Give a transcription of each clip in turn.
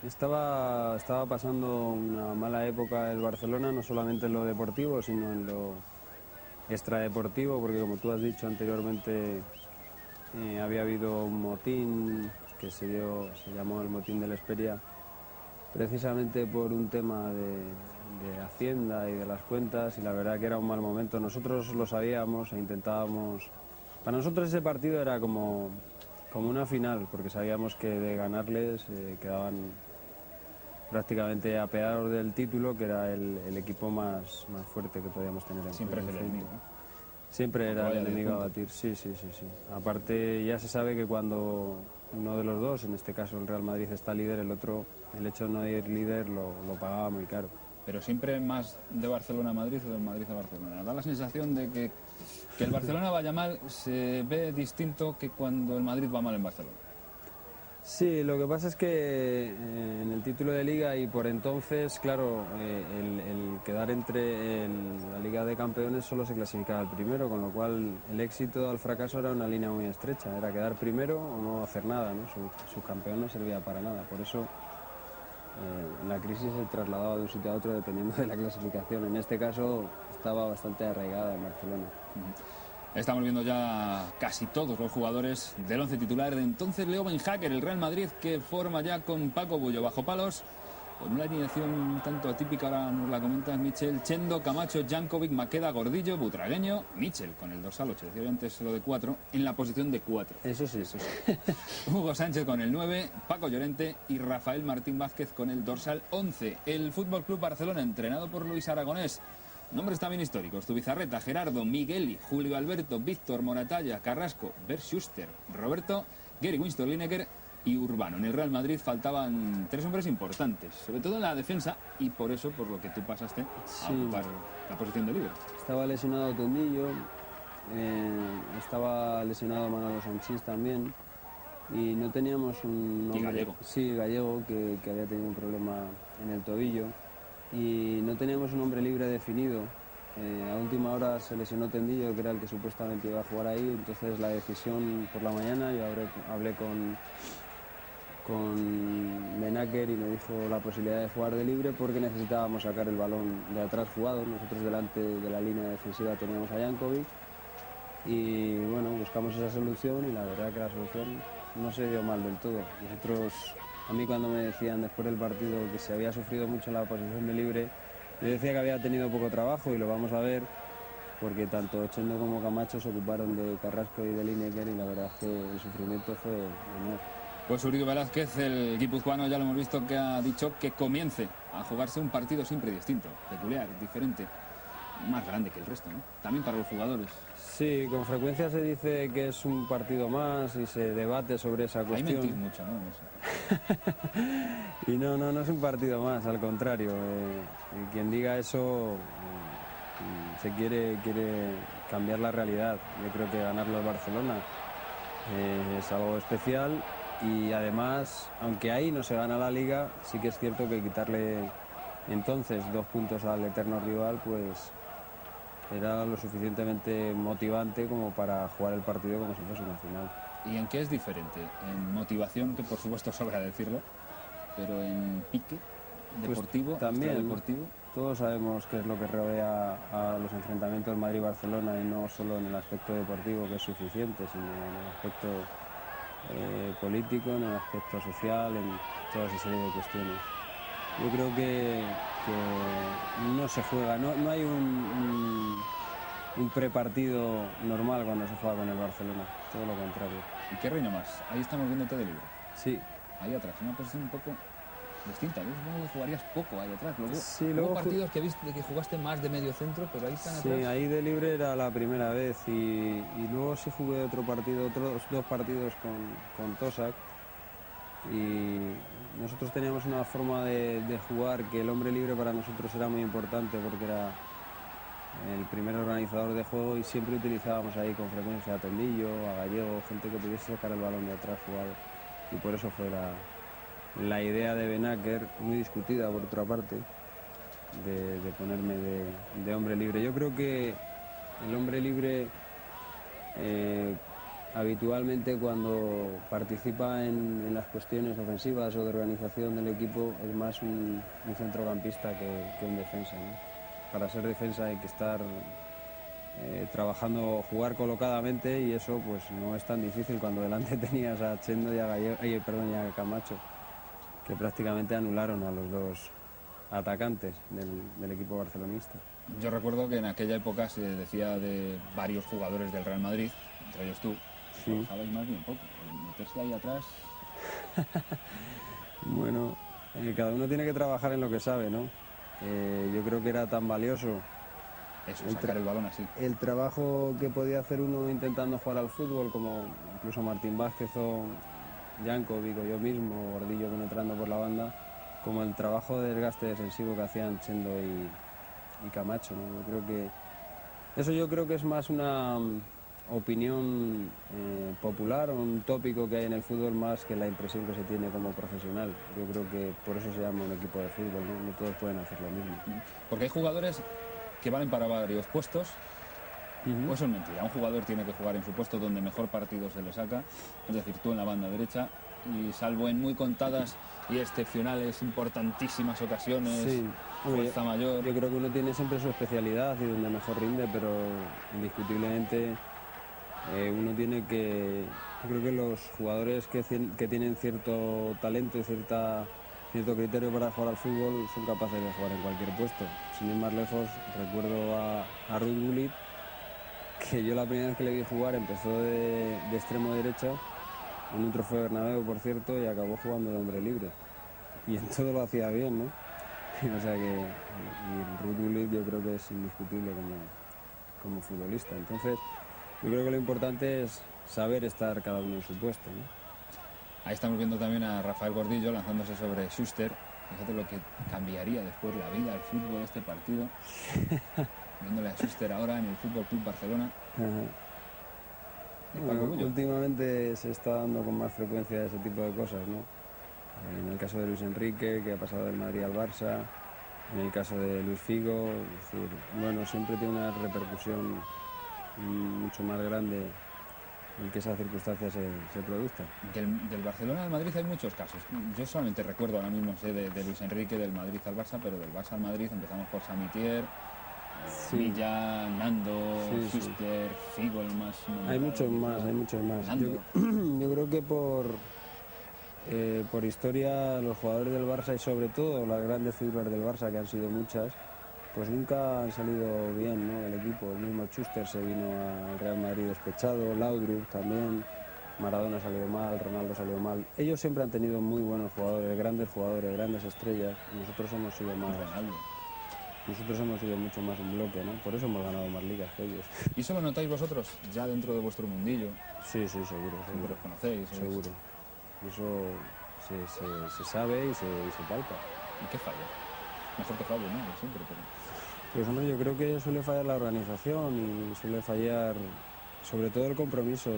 estaba pasando una mala época el Barcelona, no solamente en lo deportivo, sino en lo extradeportivo, porque como tú has dicho anteriormente, había habido un motín que se llamó el motín de la Hesperia, precisamente por un tema de Hacienda y de las cuentas, y la verdad que era un mal momento. Nosotros lo sabíamos e intentábamos. Para nosotros ese partido era como una final, porque sabíamos que de ganarles quedaban prácticamente apeados del título, que era el equipo más fuerte que podíamos tener en Siempre es el frente. enemigo, ¿no? Siempre era el Vaya 10 enemigo a puntos. batir, sí. Aparte ya se sabe que cuando uno de los dos, en este caso el Real Madrid, está líder, el otro, el hecho de no ir líder lo pagaba muy caro. Pero siempre más de Barcelona a Madrid o de Madrid a Barcelona. Da la sensación de que el Barcelona vaya mal se ve distinto que cuando el Madrid va mal en Barcelona. Sí, lo que pasa es que en el título de liga y por entonces, claro, el quedar entre la Liga de Campeones solo se clasificaba el primero, con lo cual el éxito al fracaso era una línea muy estrecha, era quedar primero o no hacer nada, ¿no? Su campeón no servía para nada, por eso la crisis se trasladaba de un sitio a otro dependiendo de la clasificación. En este caso estaba bastante arraigada en Barcelona. Estamos viendo ya casi todos los jugadores del once titular de entonces Leo Benhacker, el Real Madrid, que forma ya con Paco Bullo bajo palos, con una alineación un tanto atípica, ahora nos la comentas, Michel, Chendo, Camacho, Jankovic, Maqueda, Gordillo, Butragueño, Michel con el dorsal 8, decía antes lo de 4, en la posición de 4. Eso sí. Hugo Sánchez con el 9, Paco Llorente y Rafael Martín Vázquez con el dorsal 11. El Fútbol Club Barcelona, entrenado por Luis Aragonés. Nombres también históricos: Zubizarreta, Gerardo, Migueli, Julio Alberto, Víctor, Moratalla, Carrasco, Bert Schuster, Roberto, Gary Winston Lineker y Urbano. En el Real Madrid faltaban 3 hombres importantes, sobre todo en la defensa, y por eso, por lo que tú pasaste a ocupar la posición de líder. Estaba lesionado Tondillo, estaba lesionado Manolo Sanchís también, y no teníamos un hombre... Y Gallego. Sí, Gallego, que había tenido un problema en el tobillo, y no teníamos un hombre libre definido. A última hora se lesionó Tendillo, que era el que supuestamente iba a jugar ahí, entonces la decisión por la mañana, yo hablé con Benaker y me dijo la posibilidad de jugar de libre porque necesitábamos sacar el balón de atrás jugado. Nosotros delante de la línea defensiva teníamos a Jankovic y bueno, buscamos esa solución y la verdad que la solución no se dio mal del todo. A mí cuando me decían después del partido que se había sufrido mucho la posición de libre, yo decía que había tenido poco trabajo y lo vamos a ver porque tanto Chendo como Camacho se ocuparon de Carrasco y de Lineker y la verdad es que el sufrimiento fue menor. Pues Uribe Velázquez, el guipuzcoano, ya lo hemos visto, que ha dicho que comience a jugarse un partido siempre distinto, peculiar, diferente, más grande que el resto, ¿no? También para los jugadores. Sí, con frecuencia se dice que es un partido más y se debate sobre esa cuestión. Ahí mentís mucho, ¿no? Y no es un partido más, al contrario. Quien diga eso se quiere cambiar la realidad. Yo creo que ganarlo al Barcelona es algo especial y además, aunque ahí no se gana la Liga, sí que es cierto que quitarle entonces 2 puntos al eterno rival, pues era lo suficientemente motivante como para jugar el partido como si fuese una final. ¿Y en qué es diferente? En motivación, que por supuesto sobra decirlo, pero en pique deportivo, pues también deportivo. Todos sabemos qué es lo que rodea a los enfrentamientos Madrid-Barcelona y no solo en el aspecto deportivo, que es suficiente, sino en el aspecto político, en el aspecto social, en toda esa serie de cuestiones. Yo creo que no se juega, no hay un prepartido normal cuando se juega con el Barcelona, todo lo contrario. ¿Y qué reina más? Ahí estamos viéndote de libre. Sí. Ahí atrás, una posición un poco distinta. Luego jugarías poco ahí atrás. Luego hubo partidos que viste que jugaste más de medio centro, pero ahí están atrás. Sí, ahí de libre era la primera vez y luego sí jugué otros 2 partidos con Tosak y nosotros teníamos una forma de jugar que el hombre libre para nosotros era muy importante porque era el primer organizador de juego y siempre utilizábamos ahí con frecuencia a Tendillo, a Gallego, gente que pudiese sacar el balón de atrás jugado y por eso fue la idea de Benaker, muy discutida por otra parte, de ponerme de hombre libre. Yo creo que el hombre libre habitualmente cuando participa en las cuestiones ofensivas o de organización del equipo es más un centrocampista que un defensa, ¿no? Para ser defensa hay que estar trabajando, jugar colocadamente, y eso pues no es tan difícil cuando delante tenías a Chendo y y a Camacho, que prácticamente anularon a los dos atacantes del equipo barcelonista. Yo recuerdo que en aquella época se decía de varios jugadores del Real Madrid, entre ellos tú, Sí. trabajabais más bien poco, meterse ahí atrás. Bueno, cada uno tiene que trabajar en lo que sabe, ¿no? Yo creo que era tan valioso Eso, sacar el balón así. el trabajo que podía hacer uno intentando jugar al fútbol, como incluso Martín Vázquez o Jankovic o yo mismo, o Gordillo penetrando por la banda, como el trabajo de desgaste defensivo que hacían Chendo y Camacho, ¿no? Yo creo que es más una opinión popular, o un tópico que hay en el fútbol, más que la impresión que se tiene como profesional. Yo creo que por eso se llama un equipo de fútbol, ¿no? No todos pueden hacer lo mismo. Porque hay jugadores que valen para varios puestos. Pues eso es mentira. Un jugador tiene que jugar en su puesto donde mejor partido se le saca, es decir, tú en la banda derecha, y salvo en muy contadas y excepcionales, importantísimas ocasiones, Sí. fuerza mayor. Yo creo que uno tiene siempre su especialidad y donde mejor rinde, pero indiscutiblemente uno tiene que... Yo creo que los jugadores que tienen cierto talento y cierto criterio para jugar al fútbol son capaces de jugar en cualquier puesto. Sin ir más lejos, recuerdo a Ruud Gullit, que yo la primera vez que le vi jugar empezó de extremo derecho en un trofeo Bernabéu, por cierto, y acabó jugando de hombre libre. Y en todo lo hacía bien, ¿no? O sea que Ruud Gullit yo creo que es indiscutible como futbolista. Entonces, yo creo que lo importante es saber estar cada uno en su puesto, ¿no? Ahí estamos viendo también a Rafael Gordillo lanzándose sobre Schuster. Fíjate lo que cambiaría después la vida, el fútbol, este partido. Viéndole a Schuster ahora en el Fútbol Club Barcelona. Bueno, últimamente se está dando con más frecuencia ese tipo de cosas, ¿no? En el caso de Luis Enrique, que ha pasado del Madrid al Barça, en el caso de Luis Figo, es decir, bueno, siempre tiene una repercusión mucho más grande en que esas circunstancias se produzcan. Del Barcelona al Madrid hay muchos casos. Yo solamente recuerdo ahora mismo sé de Luis Enrique, del Madrid al Barça, pero del Barça al Madrid empezamos por Samitier, Villa, Nando, Schuster, Figo, el más... Hay muchos más. Yo creo que por historia los jugadores del Barça, y sobre todo las grandes figuras del Barça, que han sido muchas, pues nunca han salido bien, ¿no? El equipo. El mismo Schuster se vino al Real Madrid despechado, Laudrup también, Maradona salió mal, Ronaldo salió mal. Ellos siempre han tenido muy buenos jugadores, grandes estrellas. Nosotros hemos sido mucho más un bloque, ¿no? Por eso hemos ganado más ligas que ellos. ¿Y eso lo notáis vosotros ya dentro de vuestro mundillo? Sí, seguro. Seguro os conocéis. Seguro. Eso se sabe y se palpa. ¿Y qué falla? Mejor que falle, ¿no? Siempre, pero... Pues hombre, yo creo que suele fallar la organización y suele fallar sobre todo el compromiso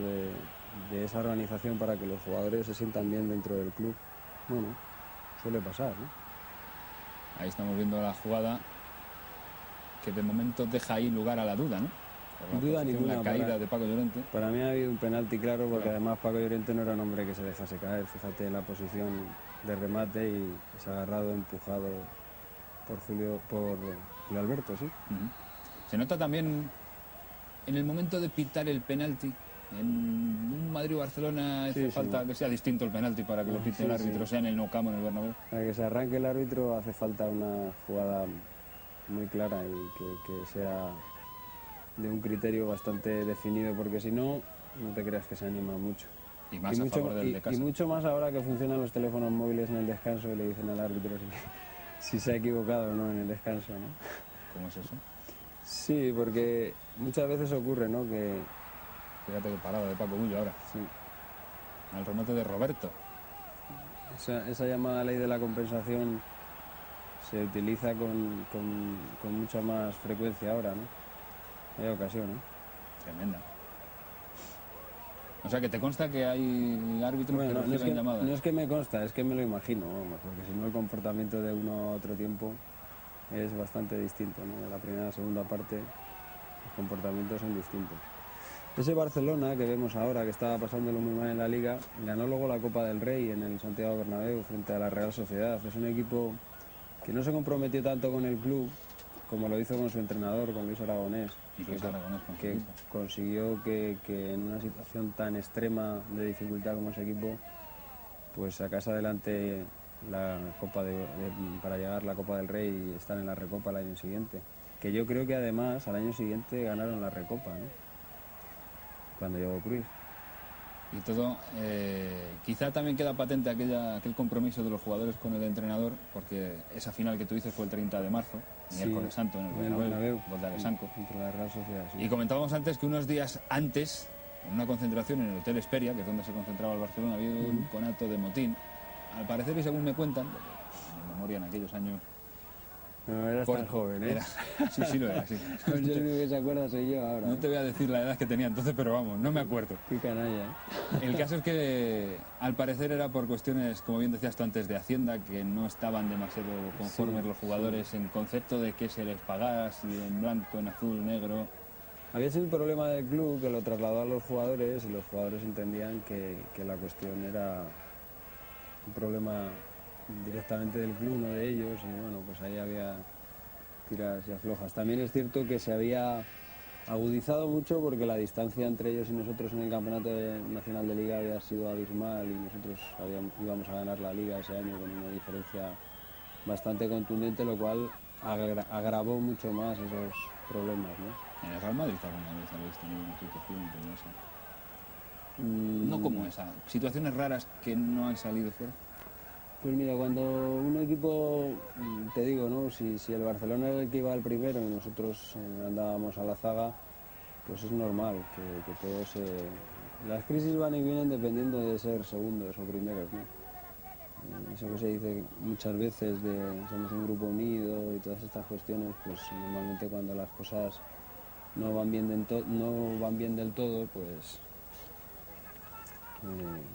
de esa organización para que los jugadores se sientan bien dentro del club. Bueno, suele pasar, ¿no? Ahí estamos viendo la jugada que de momento deja ahí lugar a la duda, ¿no? Duda ninguna. La caída de Paco Llorente. Para mí ha habido un penalti claro, porque además Paco Llorente no era un hombre que se dejase caer. Fíjate en la posición de remate y se ha agarrado, empujado por Julio Alberto, ¿sí? Se nota también en el momento de pitar el penalti. En un Madrid-Barcelona hace falta que sea distinto el penalti para que lo pite el árbitro, sea en el Nou Camp o en el Bernabéu. Para que se arranque el árbitro hace falta una jugada muy clara y que sea de un criterio bastante definido, porque si no, no te creas que se anima mucho. Y más a favor del de casa. Y mucho más ahora que funcionan los teléfonos móviles en el descanso y le dicen al árbitro si se ha equivocado o no en el descanso, ¿no? ¿Cómo es eso? Sí, porque muchas veces ocurre, ¿no? Que... Fíjate que parada de Paco Bullo ahora. Sí. Al remate de Roberto. Esa llamada ley de la compensación se utiliza con mucha más frecuencia ahora, ¿no? Hay ocasiones. Tremenda. O sea, que te consta que hay árbitros que reciben llamadas. No es que me consta, es que me lo imagino, vamos, porque si no el comportamiento de uno a otro tiempo es bastante distinto, ¿no? De la primera a la segunda parte los comportamientos son distintos. Ese Barcelona que vemos ahora, que estaba pasándolo muy mal en la Liga, ganó luego la Copa del Rey en el Santiago Bernabéu frente a la Real Sociedad. Es un equipo que no se comprometió tanto con el club como lo hizo con su entrenador, con Luis Aragonés, que consiguió que en una situación tan extrema de dificultad como ese equipo, pues sacase adelante la Copa para llegar a la Copa del Rey y estar en la Recopa el año siguiente. Que yo creo que además al año siguiente ganaron la Recopa, ¿no? Cuando llegó Cruyff. Y todo, quizá también queda patente aquel compromiso de los jugadores con el entrenador, porque esa final que tú dices fue el 30 de marzo, miércoles santo, en el Bernabéu, gol de Alexanco. Contra la Real Sociedad, sí. Y comentábamos antes que unos días antes, en una concentración en el Hotel Hesperia, que es donde se concentraba el Barcelona, había un conato de motín. Al parecer, y según me cuentan, mi memoria en aquellos años... No eras tan joven, ¿eh? Sí, lo era, sí. Pues yo el único que se acuerda soy yo ahora. No te voy a decir la edad que tenía entonces, pero vamos, no me acuerdo. Qué canalla, ¿eh? El caso es que al parecer era por cuestiones, como bien decías tú antes, de Hacienda, que no estaban demasiado conformes los jugadores en concepto de que se les pagara, si en blanco, en azul, negro. Había sido un problema del club que lo trasladó a los jugadores y los jugadores entendían que la cuestión era un problema directamente del club, no de ellos, y bueno, pues ahí había tiras y aflojas. También es cierto que se había agudizado mucho porque la distancia entre ellos y nosotros en el Campeonato Nacional de Liga había sido abismal y nosotros íbamos a ganar la Liga ese año con una diferencia bastante contundente, lo cual agravó mucho más esos problemas, ¿no? ¿En el Real Madrid alguna vez habéis tenido una situación como esa? No como esa, situaciones raras que no han salido fuera. Pues mira, cuando un equipo, te digo, ¿no? Si el Barcelona era el que iba al primero y nosotros andábamos a la zaga, pues es normal que todos las crisis van y vienen dependiendo de ser segundos o primeros, ¿no? Eso que se dice muchas veces de somos un grupo unido y todas estas cuestiones, pues normalmente cuando las cosas no van bien del todo, pues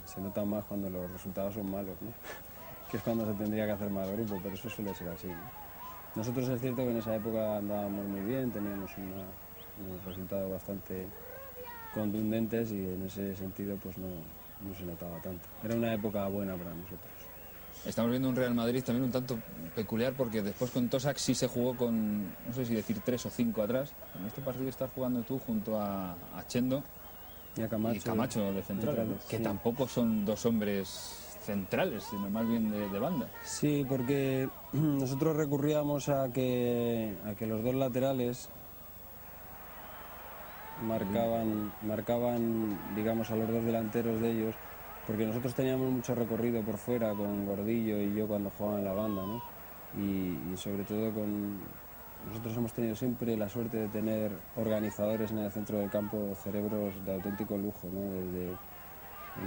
se nota más cuando los resultados son malos, ¿no? Que es cuando se tendría que hacer más grupo, pero eso suele ser así, ¿no? Nosotros es cierto que en esa época andábamos muy bien, teníamos unos resultados bastante contundentes y en ese sentido pues no se notaba tanto. Era una época buena para nosotros. Estamos viendo un Real Madrid también un tanto peculiar porque después con Tosak sí se jugó con, no sé si decir 3 o 5 atrás. En este partido estás jugando tú junto a Chendo y Camacho de central, que sí. Tampoco son dos hombres centrales, sino más bien de banda. Sí, porque nosotros recurríamos a que los dos laterales marcaban, digamos, a los dos delanteros de ellos, porque nosotros teníamos mucho recorrido por fuera con Gordillo y yo cuando jugaba en la banda, ¿no? Y sobre todo nosotros hemos tenido siempre la suerte de tener organizadores en el centro del campo, cerebros de auténtico lujo, ¿no? Desde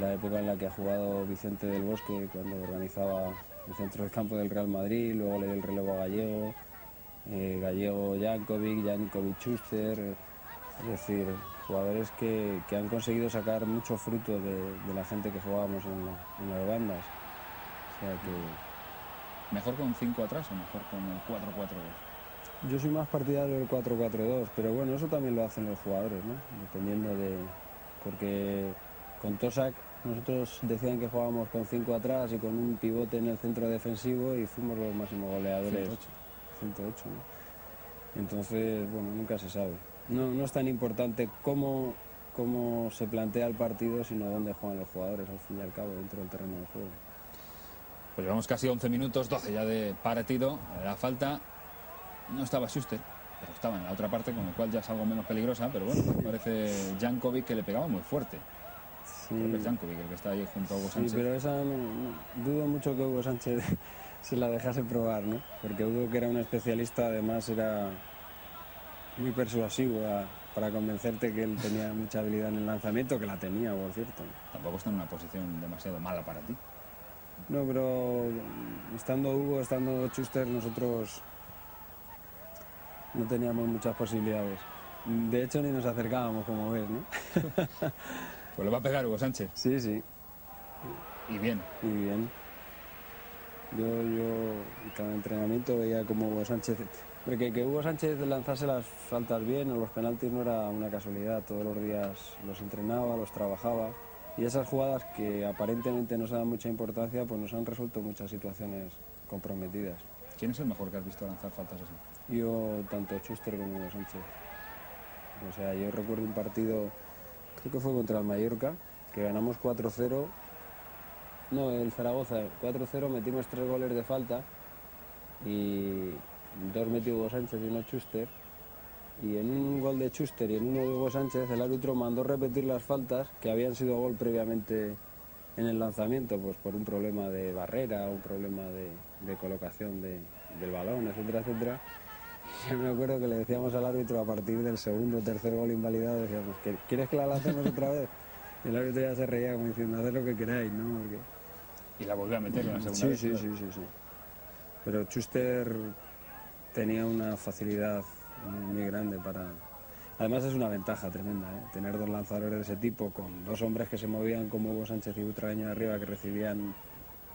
la época en la que ha jugado Vicente del Bosque, cuando organizaba el centro del campo del Real Madrid, luego le dio el relevo a Gallego, Gallego Jankovic Schuster, es decir, jugadores que han conseguido sacar mucho fruto de la gente que jugábamos en las bandas. O sea que... ¿Mejor con 5 atrás o mejor con el 4-4-2? Yo soy más partidario del 4-4-2, pero bueno, eso también lo hacen los jugadores, ¿no? Dependiendo de... porque con Tosak nosotros decían que jugábamos con 5 atrás y con un pivote en el centro defensivo y fuimos los máximos goleadores. 108, ¿no? Entonces, bueno, nunca se sabe. No es tan importante cómo se plantea el partido, sino dónde juegan los jugadores, al fin y al cabo, dentro del terreno de juego. Pues llevamos casi 11 minutos, 12 ya de partido. La falta no estaba Schuster, pero estaba en la otra parte, con lo cual ya es algo menos peligrosa, pero bueno, parece Jankovic que le pegaba muy fuerte. Sí. Creo que es Jankovic el que está ahí junto a Hugo Sánchez. Sí, pero esa dudo mucho que Hugo Sánchez se la dejase probar, ¿no? Porque Hugo, que era un especialista, además era muy persuasivo para convencerte que él tenía mucha habilidad en el lanzamiento, que la tenía, por cierto. Tampoco está en una posición demasiado mala para ti. No, pero estando Hugo, estando Schuster, nosotros no teníamos muchas posibilidades. De hecho, ni nos acercábamos, como ves, ¿no? Pues le va a pegar Hugo Sánchez. Sí. Y bien. Y bien. Yo cada entrenamiento veía como Hugo Sánchez, porque que Hugo Sánchez lanzase las faltas bien o los penaltis no era una casualidad, todos los días los entrenaba, los trabajaba, y esas jugadas que aparentemente no se dan mucha importancia, pues nos han resuelto muchas situaciones comprometidas. ¿Quién es el mejor que has visto lanzar faltas así? Yo, tanto Schuster como Hugo Sánchez. O sea, yo recuerdo un partido, creo que fue contra el Mallorca, que ganamos 4-0. No, el Zaragoza, 4-0, metimos 3 goles de falta y 2 metió Hugo Sánchez y 1 Schuster. Y en un gol de Schuster y en uno de Hugo Sánchez, el árbitro mandó repetir las faltas que habían sido gol previamente en el lanzamiento, pues por un problema de barrera, un problema de colocación del balón, etcétera, etcétera. Yo me acuerdo que le decíamos al árbitro a partir del segundo o tercer gol invalidado, decíamos, ¿quieres que la lancemos otra vez? Y el árbitro ya se reía como diciendo, haced lo que queráis, ¿no? Porque... Y la volvió a meter en la segunda vez. Sí. Pero Schuster tenía una facilidad muy grande para... Además es una ventaja tremenda, ¿eh? Tener 2 lanzadores de ese tipo con 2 hombres que se movían como Hugo Sánchez y Butragueño de arriba, que recibían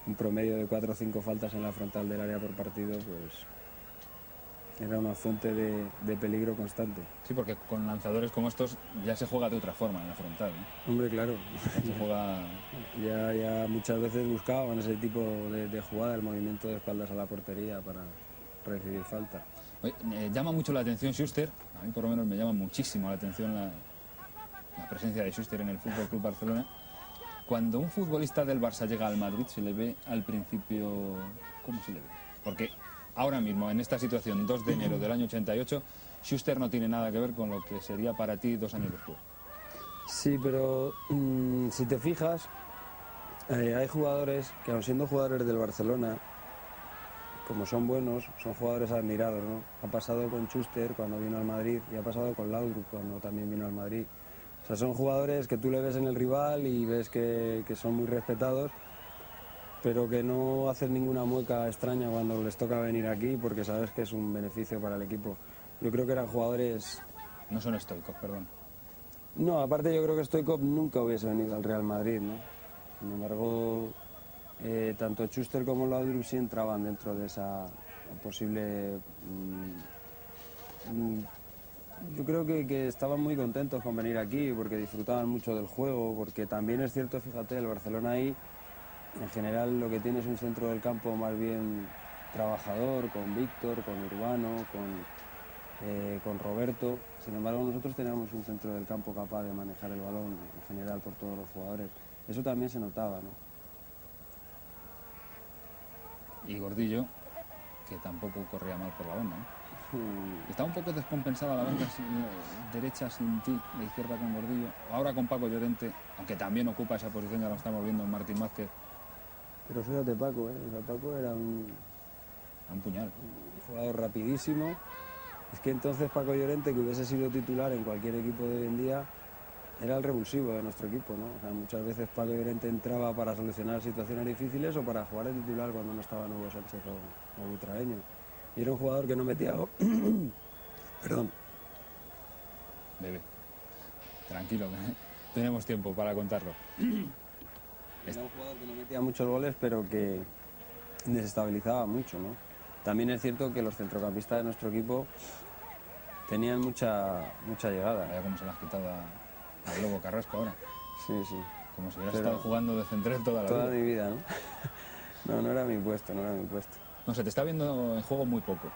un promedio de 4 o 5 faltas en la frontal del área por partido, pues era una fuente de peligro constante. Sí, porque con lanzadores como estos ya se juega de otra forma en la frontal, ¿no? Hombre, claro. Se juega... ya muchas veces buscaban ese tipo de jugada, el movimiento de espaldas a la portería para recibir falta. Oye, llama mucho la atención Schuster, a mí por lo menos me llama muchísimo la atención la presencia de Schuster en el Fútbol Club Barcelona. Cuando un futbolista del Barça llega al Madrid, se le ve al principio... ¿Cómo se le ve? Porque ahora mismo, en esta situación, 2 de enero del año 88, Schuster no tiene nada que ver con lo que sería para ti 2 años después. Sí, pero si te fijas, hay jugadores que, aun siendo jugadores del Barcelona, como son buenos, son jugadores admirados, ¿no? Ha pasado con Schuster cuando vino al Madrid y ha pasado con Laudrup cuando también vino al Madrid. O sea, son jugadores que tú le ves en el rival y ves que son muy respetados, pero que no hacen ninguna mueca extraña cuando les toca venir aquí porque sabes que es un beneficio para el equipo. Yo creo que eran jugadores... No son estoicos, perdón. No, aparte yo creo que Stoichkov nunca hubiese venido al Real Madrid, ¿no? Sin embargo, tanto Schuster como Laudrup sí entraban dentro de esa posible... yo creo que estaban muy contentos con venir aquí porque disfrutaban mucho del juego, porque también es cierto, fíjate, el Barcelona ahí, en general lo que tiene es un centro del campo más bien trabajador, con Víctor, con Urbano, con Roberto. Sin embargo, nosotros teníamos un centro del campo capaz de manejar el balón en general por todos los jugadores. Eso también se notaba, ¿no? Y Gordillo, que tampoco corría mal por la banda, ¿no? Está un poco descompensada la banda derecha sin ti, la izquierda con Gordillo. Ahora con Paco Llorente, aunque también ocupa esa posición, ya lo estamos viendo en Martín Vázquez. Pero fíjate Paco, Paco era un puñal. Un jugador rapidísimo. Es que entonces Paco Llorente, que hubiese sido titular en cualquier equipo de hoy en día, era el revulsivo de nuestro equipo, ¿no? O sea, muchas veces Paco Llorente entraba para solucionar situaciones difíciles o para jugar de titular cuando no estaban Hugo Sánchez o Butragueño. Y era un jugador que no metía... Perdón. Bebe. Tranquilo, tenemos tiempo para contarlo. Era un jugador que no metía muchos goles, pero que desestabilizaba mucho, ¿no? También es cierto que los centrocampistas de nuestro equipo tenían mucha llegada. Vaya cómo se le has quitado a Globo Carrasco ahora. Sí. Como si hubieras estado jugando de central toda la vida. Toda mi vida, ¿no? No era mi puesto. No, se te está viendo en juego muy poco.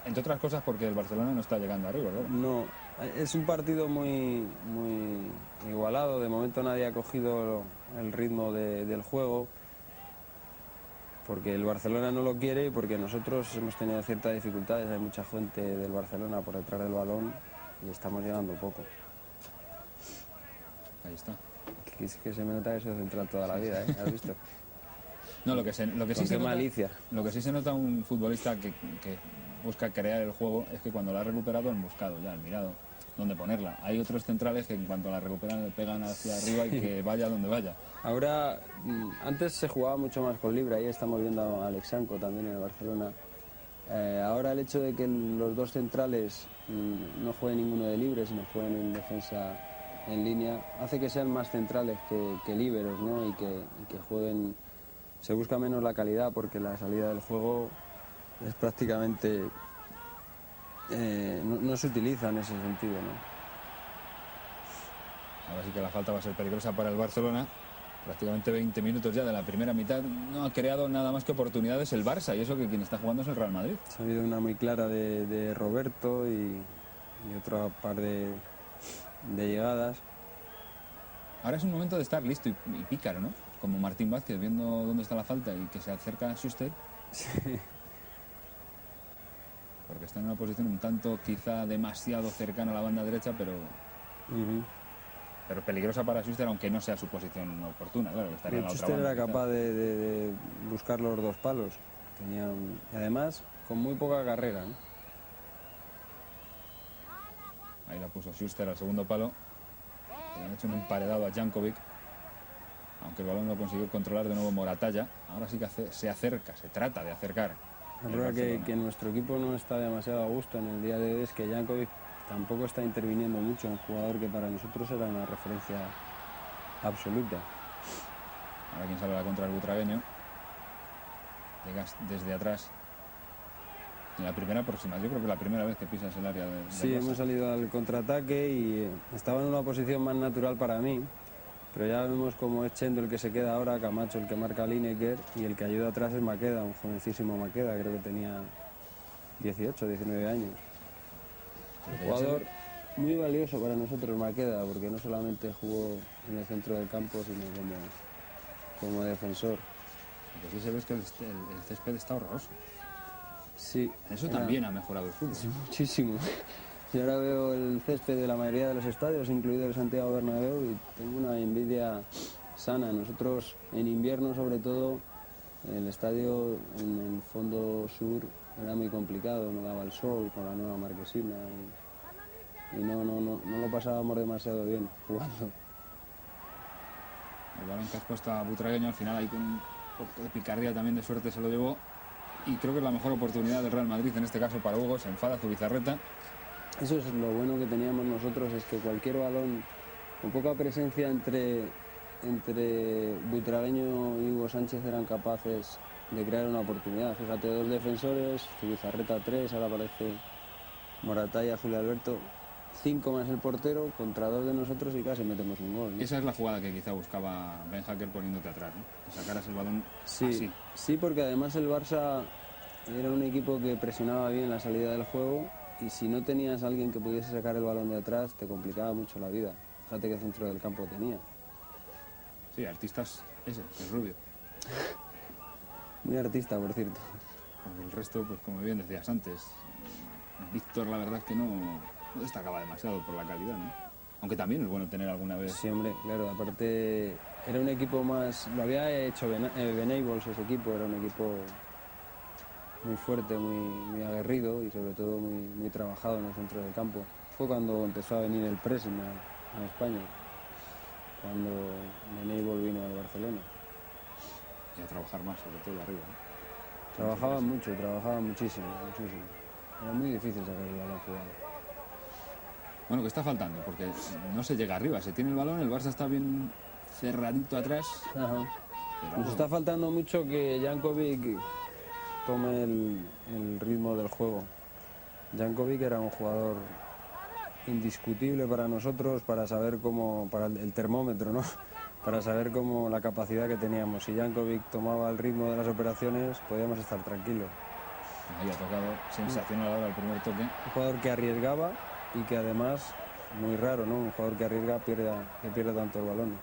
Entre otras cosas porque el Barcelona no está llegando arriba, ¿verdad? No, es un partido muy igualado. De momento nadie ha cogido el ritmo del juego. Porque el Barcelona no lo quiere y porque nosotros hemos tenido ciertas dificultades. Hay mucha gente del Barcelona por detrás del balón y estamos llegando poco. Ahí está. Es que se me nota que soy central toda la vida, ¿eh? ¿Has visto? No, lo que sí se nota, malicia. Lo que sí se nota un futbolista que busca crear el juego es que cuando la ha recuperado han buscado ya, han mirado dónde ponerla. Hay otros centrales que en cuanto la recuperan le pegan hacia arriba y que vaya donde vaya. Ahora, antes se jugaba mucho más con libre, ahí estamos viendo a Alexanco también en el Barcelona. Ahora el hecho de que los 2 centrales no jueguen ninguno de libre, sino jueguen en defensa en línea, hace que sean más centrales que líberos, ¿no? Y que jueguen, se busca menos la calidad porque la salida del juego es prácticamente... no se utiliza en ese sentido, ¿no? Ahora sí que la falta va a ser peligrosa para el Barcelona. Prácticamente 20 minutos ya de la primera mitad. No ha creado nada más que oportunidades el Barça, y eso que quien está jugando es el Real Madrid. Ha habido una muy clara de Roberto y otro par de llegadas. Ahora es un momento de estar listo y pícaro, ¿no? Como Martín Vázquez, viendo dónde está la falta y que se acerca a Schuster. Sí. Porque está en una posición un tanto quizá demasiado cercana a la banda derecha, pero peligrosa para Schuster, aunque no sea su posición oportuna. Claro, que estaría en la otra Schuster banda, era capaz de buscar los dos palos. Y además con muy poca carrera, ¿no? Ahí la puso Schuster al segundo palo. Le han hecho un emparedado a Jankovic, aunque el balón lo consiguió controlar de nuevo Moratalla. Ahora sí que se acerca, se trata de acercar. La prueba que nuestro equipo no está demasiado a gusto en el día de hoy es que Jankovic tampoco está interviniendo mucho, un jugador que para nosotros era una referencia absoluta. Ahora quien sale a la contra el butragueño. Llega desde atrás. En la primera aproximación, yo creo que la primera vez que pisas el área de Sí, hemos salido al contraataque y estaba en una posición más natural para mí, pero ya vemos como es Chendo el que se queda ahora, Camacho el que marca a Lineker y el que ayuda atrás es Maqueda, un jovencísimo Maqueda, creo que tenía 18, 19 años. Un jugador muy valioso para nosotros, Maqueda, porque no solamente jugó en el centro del campo, sino como defensor. Lo que sí se ve es que el césped está horroroso. Sí. Eso también ha mejorado el fútbol. Sí, muchísimo. Yo ahora veo el césped de la mayoría de los estadios, incluido el Santiago Bernabéu, y tengo una envidia sana. Nosotros, en invierno sobre todo, el estadio en el fondo sur era muy complicado, no daba el sol con la nueva marquesina y no lo pasábamos demasiado bien jugando. El balón que has puesto a Butragueño, al final ahí con un poco de picardía, también de suerte se lo llevó. Y creo que es la mejor oportunidad del Real Madrid, en este caso para Hugo. Se enfada Zubizarreta. Eso es lo bueno que teníamos nosotros, es que cualquier balón con poca presencia entre Butragueño y Hugo Sánchez eran capaces de crear una oportunidad. Fíjate, dos defensores, Zubizarreta 3, ahora aparece Moratalla, Julio Alberto, 5 más el portero contra 2 de nosotros y casi metemos un gol, ¿no? Esa es la jugada que quizá buscaba Ben Hacker poniéndote atrás, ¿no? Que sacaras el balón así. Sí, porque además el Barça era un equipo que presionaba bien la salida del juego y si no tenías a alguien que pudiese sacar el balón de atrás te complicaba mucho la vida. Fíjate qué centro del campo tenía. Sí, artistas ese, el rubio. Muy artista, por cierto. Porque el resto, pues como bien decías antes, Víctor la verdad es que no destacaba demasiado por la calidad, ¿no? Aunque también es bueno tener alguna vez... Sí, hombre, claro, aparte era un equipo más... Lo había hecho Venables, ese equipo, era un equipo muy fuerte, muy aguerrido y sobre todo muy trabajado en el centro del campo. Fue cuando empezó a venir el pressing a España, cuando Venables vino al Barcelona. Y a trabajar más, sobre todo arriba, ¿no? Trabajaban mucho, trabajaban muchísimo. Era muy difícil sacar el balón jugado. Bueno, que está faltando, porque no se llega arriba, se tiene el balón, el Barça está bien cerradito atrás. Ajá. Nos está faltando mucho que Jankovic tome el ritmo del juego. Jankovic era un jugador indiscutible para nosotros, para saber cómo, para el termómetro, ¿no? Para saber cómo la capacidad que teníamos. Si Jankovic tomaba el ritmo de las operaciones, podíamos estar tranquilos. Ahí ha tocado sensacional ahora el primer toque. Un jugador que arriesgaba y que además, muy raro, ¿no? Un jugador que arriesga que pierde tantos balones.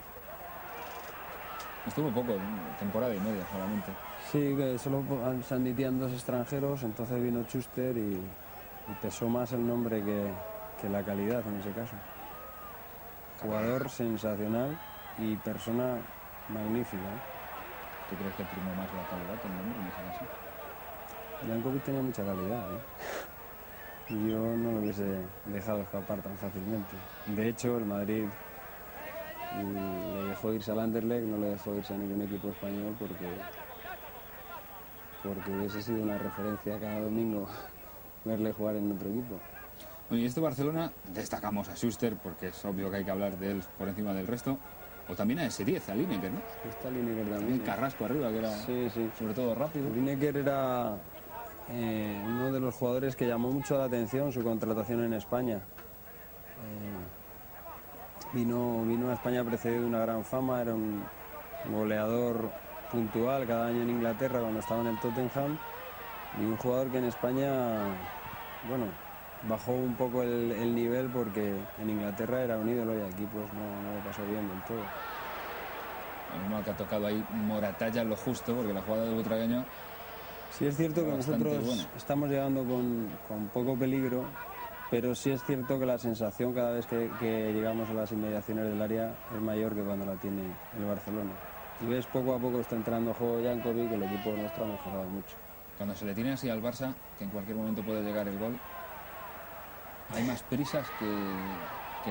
Estuvo poco, temporada y media solamente. Sí, que solo se admitían 2 extranjeros, entonces vino Schuster y pesó más el nombre que la calidad en ese caso. Jugador sensacional y persona magnífica, ¿eh? ¿Tú crees que primó más la calidad que el nombre en ese caso? Jankovic tenía mucha calidad, ¿eh? Y yo no lo hubiese dejado escapar tan fácilmente. De hecho, el Madrid le dejó irse al Anderlecht, no le dejó irse a ningún equipo español porque hubiese sido una referencia cada domingo verle jugar en otro equipo. Bueno, y este Barcelona, destacamos a Schuster porque es obvio que hay que hablar de él por encima del resto. O también a ese 10, a Lineker, ¿no? Está Lineker también. El Carrasco arriba, que era sí. sobre todo rápido. Lineker era uno de los jugadores que llamó mucho la atención su contratación en España. Vino a España precedido de una gran fama, era un goleador puntual cada año en Inglaterra cuando estaba en el Tottenham, y un jugador que en España, bueno, bajó un poco el nivel porque en Inglaterra era un ídolo y aquí pues no lo pasó bien del todo. Menos que ha tocado ahí Moratalla lo justo, porque la jugada de Butragueño... Sí es cierto que nosotros bueno. estamos llegando con poco peligro, pero sí es cierto que la sensación cada vez que llegamos a las inmediaciones del área es mayor que cuando la tiene el Barcelona. Y ves, poco a poco está entrando juego Jankovic, que el equipo nuestro ha mejorado mucho. Cuando se le tiene así al Barça, que en cualquier momento puede llegar el gol, hay más prisas que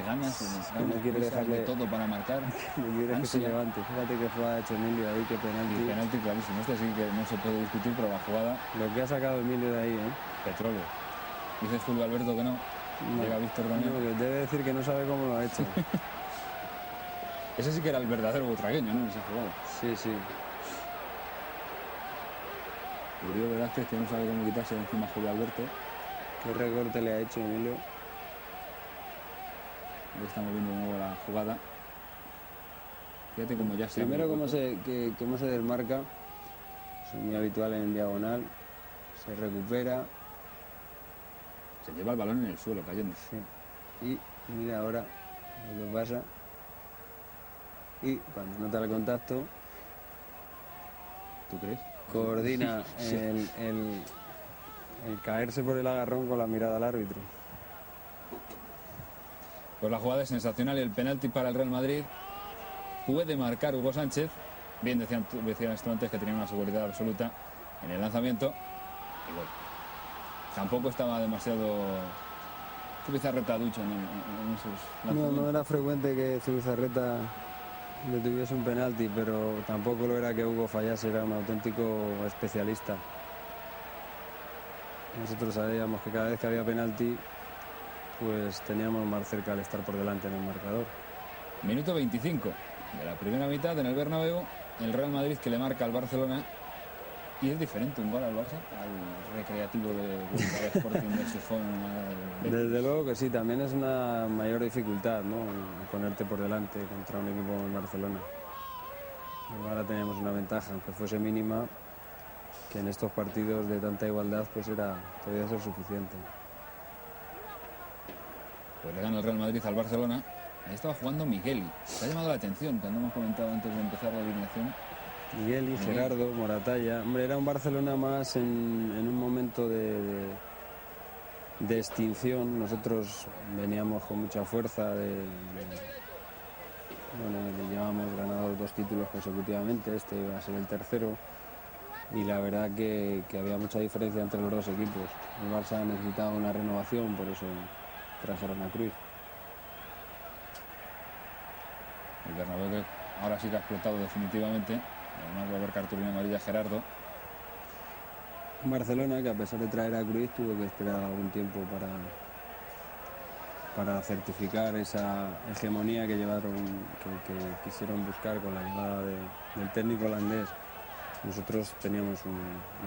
ganas, no quiere dejarle de todo para marcar. No quiere que se levante. Fíjate que jugada ha hecho Emilio ahí, que penalti. Y penalti clarísimo. Este sí que no se puede discutir, pero la jugada... Lo que ha sacado Emilio de ahí, Petróleo. Dices Julio Alberto que no. Llega Víctor también. No, debe decir que no sabe cómo lo ha hecho. Ese sí que era el verdadero butragueño, ¿no? Esa jugada. Sí, sí. Uribe Velázquez, que no sabe cómo quitarse de encima a Julio Alberto. ¿Qué recorte le ha hecho Emilio? Ahí estamos viendo de nuevo la jugada. Fíjate cómo ya se... Primero cómo se desmarca. Es muy habitual en diagonal. Se recupera. Se lleva el balón en el suelo cayendo. Sí. Y mira ahora lo que pasa. Y cuando nota el contacto, ¿Tú crees? coordina Sí. el caerse por el agarrón con la mirada al árbitro. Pues la jugada es sensacional y el penalti para el Real Madrid. Puede marcar Hugo Sánchez. Bien decía esto antes, que tenía una seguridad absoluta en el lanzamiento. Y bueno, tampoco estaba demasiado Zubizarreta ducho en esos lanzamientos. No era frecuente que Zubizarreta le tuviese un penalti, pero tampoco lo era que Hugo fallase, era un auténtico especialista. Nosotros sabíamos que cada vez que había penalti, pues teníamos más cerca al estar por delante en el marcador. Minuto 25 de la primera mitad en el Bernabéu, el Real Madrid que le marca al Barcelona. Y es diferente un gol al Barça, al Recreativo de Sporting de Gijón. Desde luego que sí, también es una mayor dificultad, ¿no? Ponerte por delante contra un equipo como el Barcelona. Ahora teníamos una ventaja, aunque fuese mínima, que en estos partidos de tanta igualdad pues podía ser suficiente. Pues le gana el Real Madrid al Barcelona. Ahí estaba jugando Migueli. Se ha llamado la atención, cuando hemos comentado antes de empezar la alineación. Migueli, Gerardo, Moratalla. Hombre, era un Barcelona más en un momento de extinción. Nosotros veníamos con mucha fuerza. Llevábamos ganado 2 títulos consecutivamente. Este iba a ser el tercero. Y la verdad que había mucha diferencia entre los dos equipos. El Barça necesitaba una renovación, por eso trajeron a Cruyff. El Bernabéu ahora sí que ha explotado definitivamente. Además va a haber cartulina amarilla a Gerardo. Barcelona, que a pesar de traer a Cruyff, tuvo que esperar algún tiempo para certificar esa hegemonía que que quisieron buscar con la llegada del técnico holandés. Nosotros teníamos un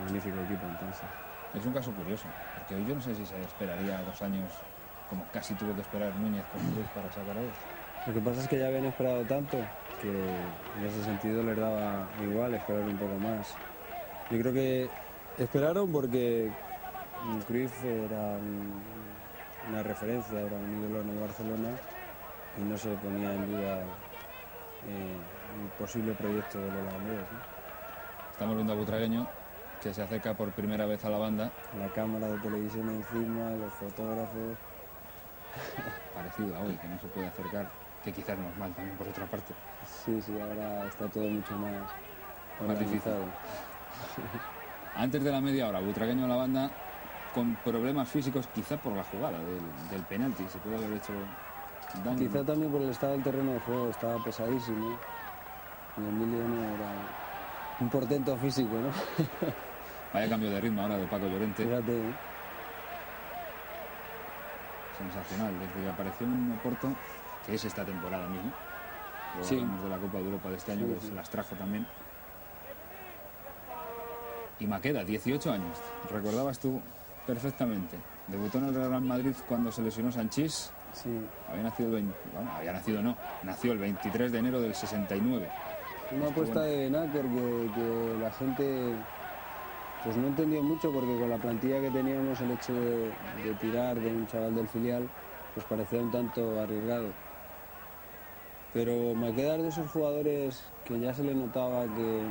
magnífico equipo entonces. Es un caso curioso, porque hoy yo no sé si se esperaría 2 años, como casi tuvo que esperar Núñez con Cruyff para sacar a él. Lo que pasa es que ya habían esperado tanto que en ese sentido les daba igual esperar un poco más. Yo creo que esperaron porque Cruyff era una referencia, era un ídolo en el Barcelona y no se ponía en duda el posible proyecto del holandés, ¿no? Estamos viendo a Butragueño, que se acerca por primera vez a la banda. La cámara de televisión encima, los fotógrafos. Parecido a hoy, que no se puede acercar, que quizás no es mal también por otra parte. Sí, ahora está todo mucho más difícil. Antes de la media hora, Butragueño a la banda con problemas físicos, quizá por la jugada del penalti. Se puede haber hecho daño. Quizá también por el estado del terreno de juego, estaba pesadísimo. Y Emilio no era un portento físico, ¿no? Vaya cambio de ritmo ahora de Paco Llorente. Fíjate, ¿eh? Sensacional, desde que apareció en Oporto, que es esta temporada mismo. Luego Sí. hablamos de la Copa de Europa de este año, que se las trajo también. Y Maqueda, 18 años. Recordabas tú perfectamente. Debutó en el Real Madrid cuando se lesionó Sanchís. Sí. Nació el 23 de enero del 69. Una apuesta de Benaker que la gente pues no entendió mucho, porque con la plantilla que teníamos el hecho de tirar de un chaval del filial pues parecía un tanto arriesgado. Pero Maqueda es de esos jugadores que ya se le notaba que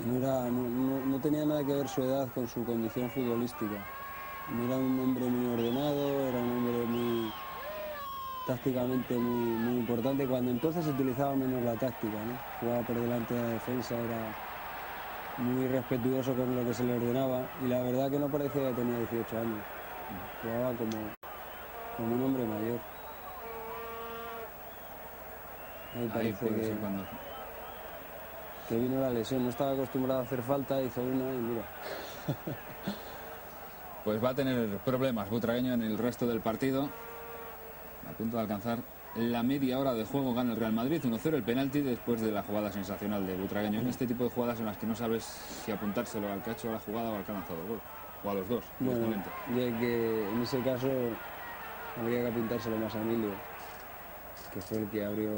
no tenía nada que ver su edad con su condición futbolística. No era un hombre muy ordenado, era un hombre muy tácticamente muy importante, cuando entonces se utilizaba menos la táctica, ¿no? Jugaba por delante de la defensa, era muy respetuoso con lo que se le ordenaba, y la verdad que no parecía que tenía 18 años. Jugaba como un hombre mayor. Ahí parece que vino la lesión, no estaba acostumbrado a hacer falta, hizo una y mira. Pues va a tener problemas Butragueño en el resto del partido. A punto de alcanzar la media hora de juego, gana el Real Madrid 1-0 el penalti después de la jugada sensacional de Butragueño. En este tipo de jugadas en las que no sabes si apuntárselo al que ha hecho la jugada o al que ha lanzado el gol, o a los dos. Bueno, y que en ese caso habría que apuntárselo más a Emilio, que fue el que abrió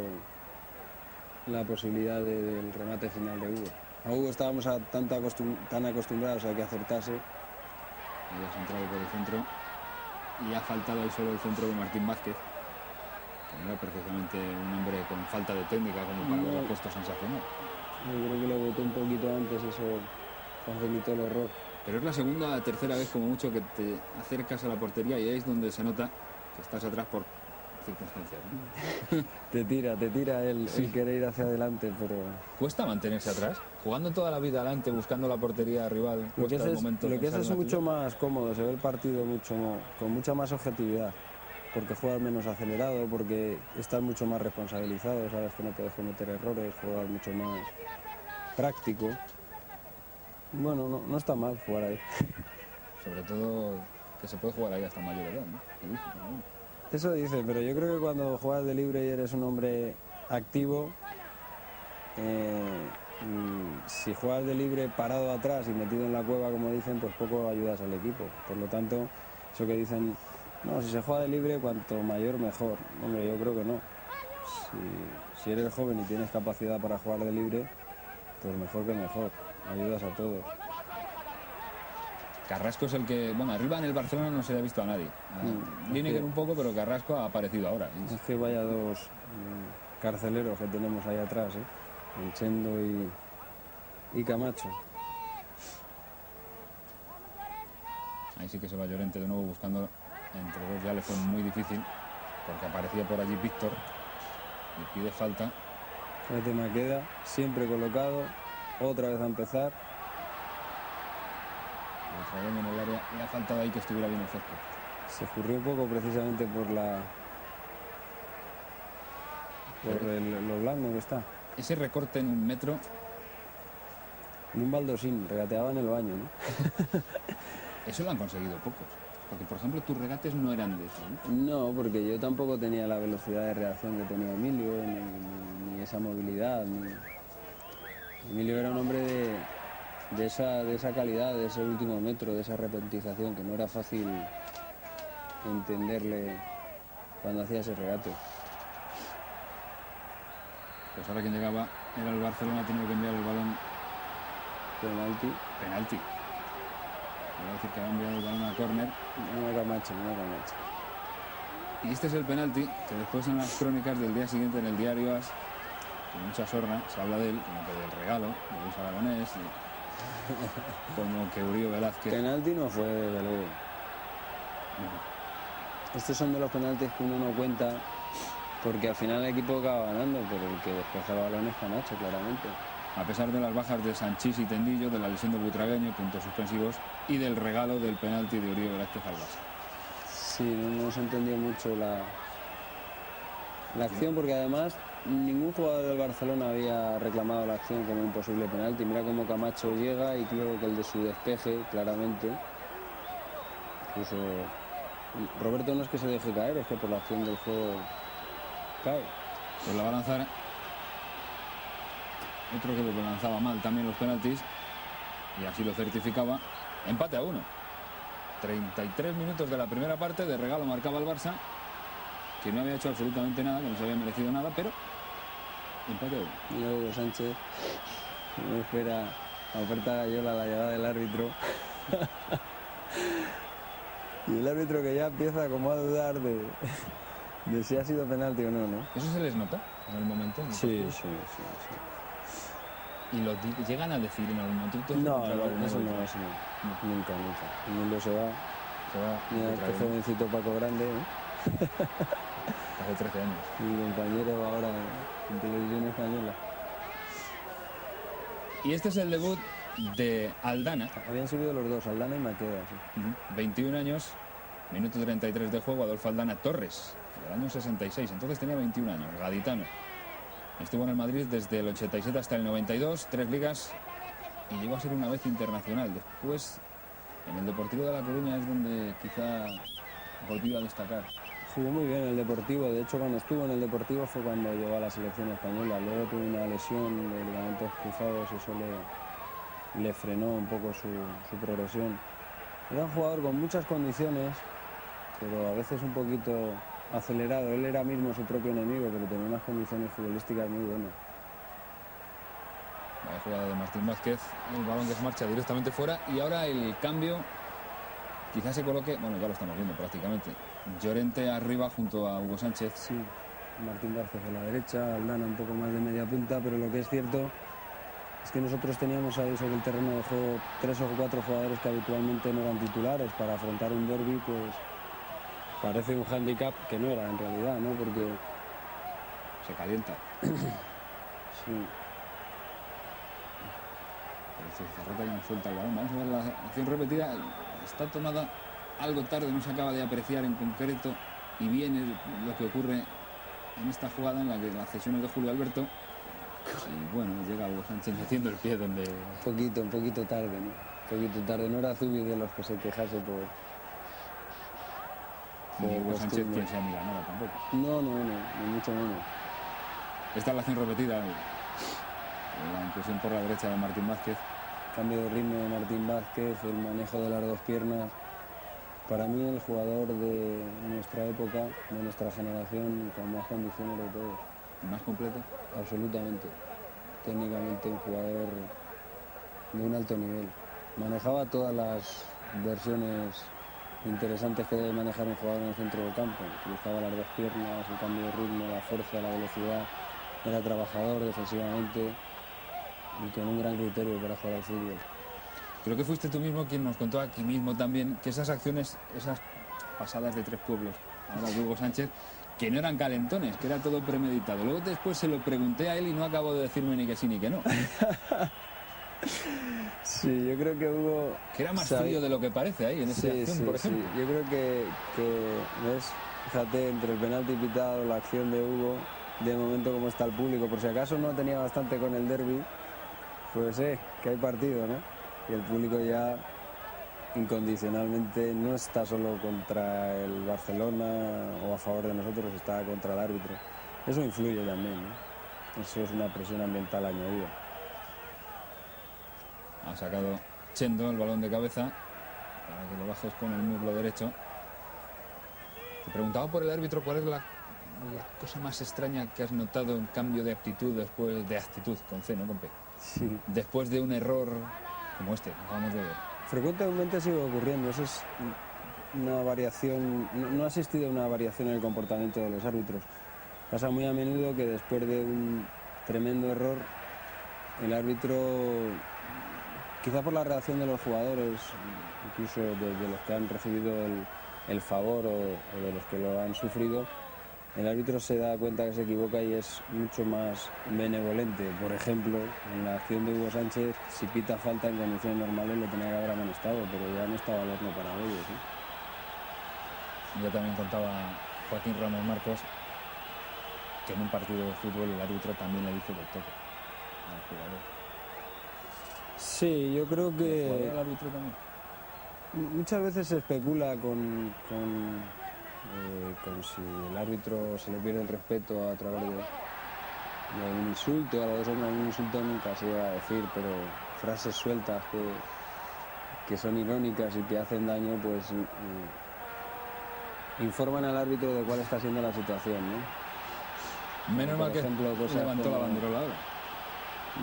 la posibilidad del remate final de Hugo. A Hugo estábamos tan acostumbrados a que acertase. Ahí ha entrado por el centro y ha faltado ahí solo el centro de Martín Vázquez, que no era perfectamente un hombre con falta de técnica como para haberlo puesto sensacional. Yo creo que lo botó un poquito antes, eso facilitó el error. Pero es la segunda o tercera vez como mucho que te acercas a la portería, y ahí es donde se nota que estás atrás por circunstancias, ¿no? Te tira el querer ir hacia adelante, pero... ¿Cuesta mantenerse atrás? Jugando toda la vida adelante, buscando la portería rival. Lo que es mucho más cómodo, se ve el partido con mucha más objetividad, porque juegas menos acelerado, porque estás mucho más responsabilizado, sabes que no puedes cometer errores, jugar mucho más práctico. Bueno, no está mal jugar ahí. Sobre todo que se puede jugar ahí hasta mayor edad, ¿no? Eso dice, pero yo creo que cuando juegas de libre y eres un hombre activo, si juegas de libre parado atrás y metido en la cueva, como dicen, pues poco ayudas al equipo. Por lo tanto, eso que dicen, no, si se juega de libre, cuanto mayor mejor. Hombre, yo creo que no. Si eres joven y tienes capacidad para jugar de libre, pues mejor que mejor, ayudas a todos. Carrasco es el que, bueno, arriba en el Barcelona no se le ha visto a nadie. Lineker un poco, pero Carrasco ha aparecido ahora. Es que vaya dos carceleros que tenemos ahí atrás, el Chendo y Camacho. Ahí sí que se va Llorente de nuevo buscando entre dos, ya le fue muy difícil, porque aparecía por allí Víctor y pide falta. Este Maqueda, siempre colocado, otra vez a empezar. En el área, le ha faltado ahí que estuviera bien el césped. Se escurrió un poco precisamente por lo blanco que está. Ese recorte en 1 metro. En un baldosín, regateaba en el baño, ¿no? Eso lo han conseguido pocos. Porque, por ejemplo, tus regates no eran de eso, ¿no? No, porque yo tampoco tenía la velocidad de reacción que tenía Emilio, ni esa movilidad. Emilio era un hombre de esa calidad, de ese último metro, de esa repentización, que no era fácil entenderle cuando hacía ese regate. Pues ahora quien llegaba era el Barcelona, ha tenido que enviar el balón. Penalti. Voy a decir que ha enviado el balón a córner. No Camacho. Y este es el penalti que después en las crónicas del día siguiente en el diario AS, con mucha sorna, se habla de él, como que del regalo de Luis Aragonés, como que Uribe Velázquez. Penalti no fue, desde luego. Estos son de los penaltis que uno no cuenta, porque al final el equipo acaba ganando, pero el que despeja el balón es Camacho, claramente. A pesar de las bajas de Sanchís y Tendillo, de la lesión de Butragueño, puntos suspensivos, y del regalo del penalti de Uribe Velázquez al Barça. Sí, no se entendió mucho la acción, porque además ningún jugador del Barcelona había reclamado la acción como un posible penalti. Mira cómo Camacho llega, y creo que el de su despeje, claramente. Incluso Roberto no es que se deje caer, es que por la acción del juego cae. Pues la va a lanzar otro que lo lanzaba mal también los penaltis. y así lo certificaba. Empate a 1. 33 minutos de la primera parte, de regalo marcaba el Barça, que no había hecho absolutamente nada, que no se había merecido nada, pero empate a 1. Mira Hugo Sánchez, no espera a oferta gallola la llegada del árbitro. Y el árbitro que ya empieza como a dudar de si ha sido penalti o no, ¿no? ¿Eso se les nota en el momento? Sí. ¿Y lo llegan a decir en algún momento? No, eso no. Nunca. El mundo se va. Mira este jovencito Paco Grande, ¿eh? Hace 13 años. Mi compañero ahora en Televisión Española. Y este es el debut de Aldana. Habían subido los dos, Aldana y Maqueda. Sí. 21 años, minuto 33 de juego, Adolfo Aldana Torres, del año 66, entonces tenía 21 años, gaditano. Estuvo en el Madrid desde el 87 hasta el 92, 3 ligas, y llegó a ser una vez internacional. Después, en el Deportivo de La Coruña es donde quizá volvió a destacar. Jugó muy bien en el Deportivo, de hecho cuando estuvo en el Deportivo fue cuando llegó a la selección española. Luego tuvo una lesión de ligamentos cruzados y eso le frenó un poco su progresión. Era un jugador con muchas condiciones, pero a veces un poquito acelerado. Él era mismo su propio enemigo, pero tenía unas condiciones futbolísticas muy buenas. La jugada de Martín Vázquez, el balón que se marcha directamente fuera, y ahora el cambio quizás se coloque, bueno, ya lo estamos viendo prácticamente, Llorente arriba junto a Hugo Sánchez. Sí, Martín Vázquez a la derecha, Aldana un poco más de media punta, pero lo que es cierto es que nosotros teníamos ahí sobre el terreno de juego 3 o 4 jugadores que habitualmente no eran titulares. Para afrontar un derbi, pues parece un hándicap que no era en realidad, ¿no? Porque se calienta. Sí. Zarreta ya no suelta el balón. Vamos a ver la acción repetida. Está tomada algo tarde, no se acaba de apreciar en concreto, y viene lo que ocurre en esta jugada en la que la cesión es de Julio Alberto. Y bueno, llega Hugo Sánchez metiendo el pie donde... Un poquito tarde, ¿no? Un poquito tarde. No era Zubi de los que se quejase por Hugo Sánchez quien sea amiga, nada tampoco. No, ni mucho menos. Esta es la acción repetida. La inclusión por la derecha de Martín Vázquez. Cambio de ritmo de Martín Vázquez, el manejo de las dos piernas. Para mí el jugador de nuestra época, de nuestra generación, con más condiciones de todos. ¿Más completo? Absolutamente. Técnicamente un jugador de un alto nivel. Manejaba todas las versiones interesantes que debe manejar un jugador en el centro del campo. Utilizaba las dos piernas, el cambio de ritmo, la fuerza, la velocidad. Era trabajador defensivamente y con un gran criterio para jugar al fútbol. Creo que fuiste tú mismo quien nos contó aquí mismo también que esas acciones, esas pasadas de tres pueblos, ahora Hugo Sánchez, que no eran calentones, que era todo premeditado. Luego después se lo pregunté a él y no acabó de decirme ni que sí ni que no. Sí, yo creo que Hugo... Que era más frío de lo que parece ahí en esa acción, por ejemplo. Sí. Yo creo que, ¿ves? Fíjate, entre el penalti pitado, la acción de Hugo, de momento como está el público, por si acaso no tenía bastante con el derbi, pues que hay partido, ¿no? Y el público ya incondicionalmente no está solo contra el Barcelona o a favor de nosotros, está contra el árbitro. Eso influye también, ¿no? Eso es una presión ambiental añadida. Ha sacado Chendo el balón de cabeza para que lo bajes con el muslo derecho. Te preguntaba por el árbitro cuál es la cosa más extraña que has notado en cambio de actitud después de actitud con C, no con P. Sí. Después de un error como este, acabamos de ver. Frecuentemente sigue ocurriendo, eso es una variación, no ha existido una variación en el comportamiento de los árbitros. Pasa muy a menudo que después de un tremendo error, el árbitro, quizá por la reacción de los jugadores, incluso de los que han recibido el favor o de los que lo han sufrido, el árbitro se da cuenta que se equivoca y es mucho más benevolente. Por ejemplo, en la acción de Hugo Sánchez, si pita falta en condiciones normales lo tenía que haber amonestado, pero ya no estaba al horno para ellos, ¿eh? Ya también contaba Joaquín Ramos Marcos que en un partido de fútbol el árbitro también le dice de todo al jugador. Sí, yo creo que ¿El árbitro también? Muchas veces se especula con si el árbitro se le pierde el respeto a través de un insulto, algo de eso. Un insulto nunca se iba a decir, pero frases sueltas que son irónicas y que hacen daño, pues informan al árbitro de cuál está siendo la situación, ¿no? Menos mal que levantó la banderola ahora.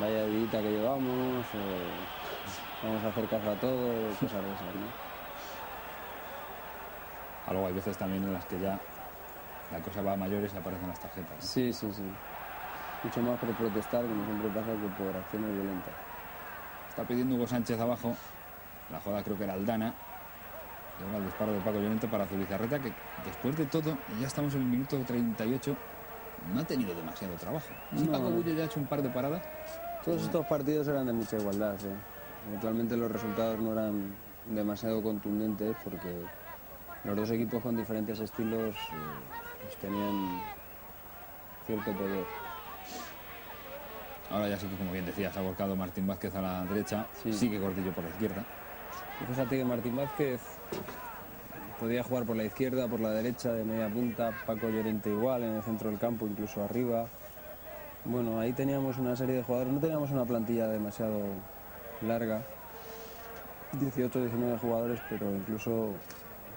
Vaya vidita que llevamos, vamos a hacer caso a todo, cosas de esas, ¿no? Luego hay veces también en las que ya la cosa va a mayores y aparecen las tarjetas, ¿no? Sí. Mucho más por protestar, como siempre pasa, que por acciones violentas. Está pidiendo Hugo Sánchez abajo. La jugada creo que era Aldana. Y ahora el disparo de Paco Llorente para Zubizarreta, que después de todo, ya estamos en el minuto 38, no ha tenido demasiado trabajo. Sí, No. Paco Bullo ya ha hecho un par de paradas. Todos estos partidos eran de mucha igualdad, ¿eh? Eventualmente los resultados no eran demasiado contundentes porque los dos equipos con diferentes estilos pues tenían cierto poder. Ahora ya sí que, como bien decías, ha volcado Martín Vázquez a la derecha, Sí. sigue Gordillo por la izquierda. Y fíjate que Martín Vázquez podía jugar por la izquierda, por la derecha, de media punta, Paco Llorente igual, en el centro del campo, incluso arriba. Bueno, ahí teníamos una serie de jugadores, no teníamos una plantilla demasiado larga, 18, 19 jugadores, pero incluso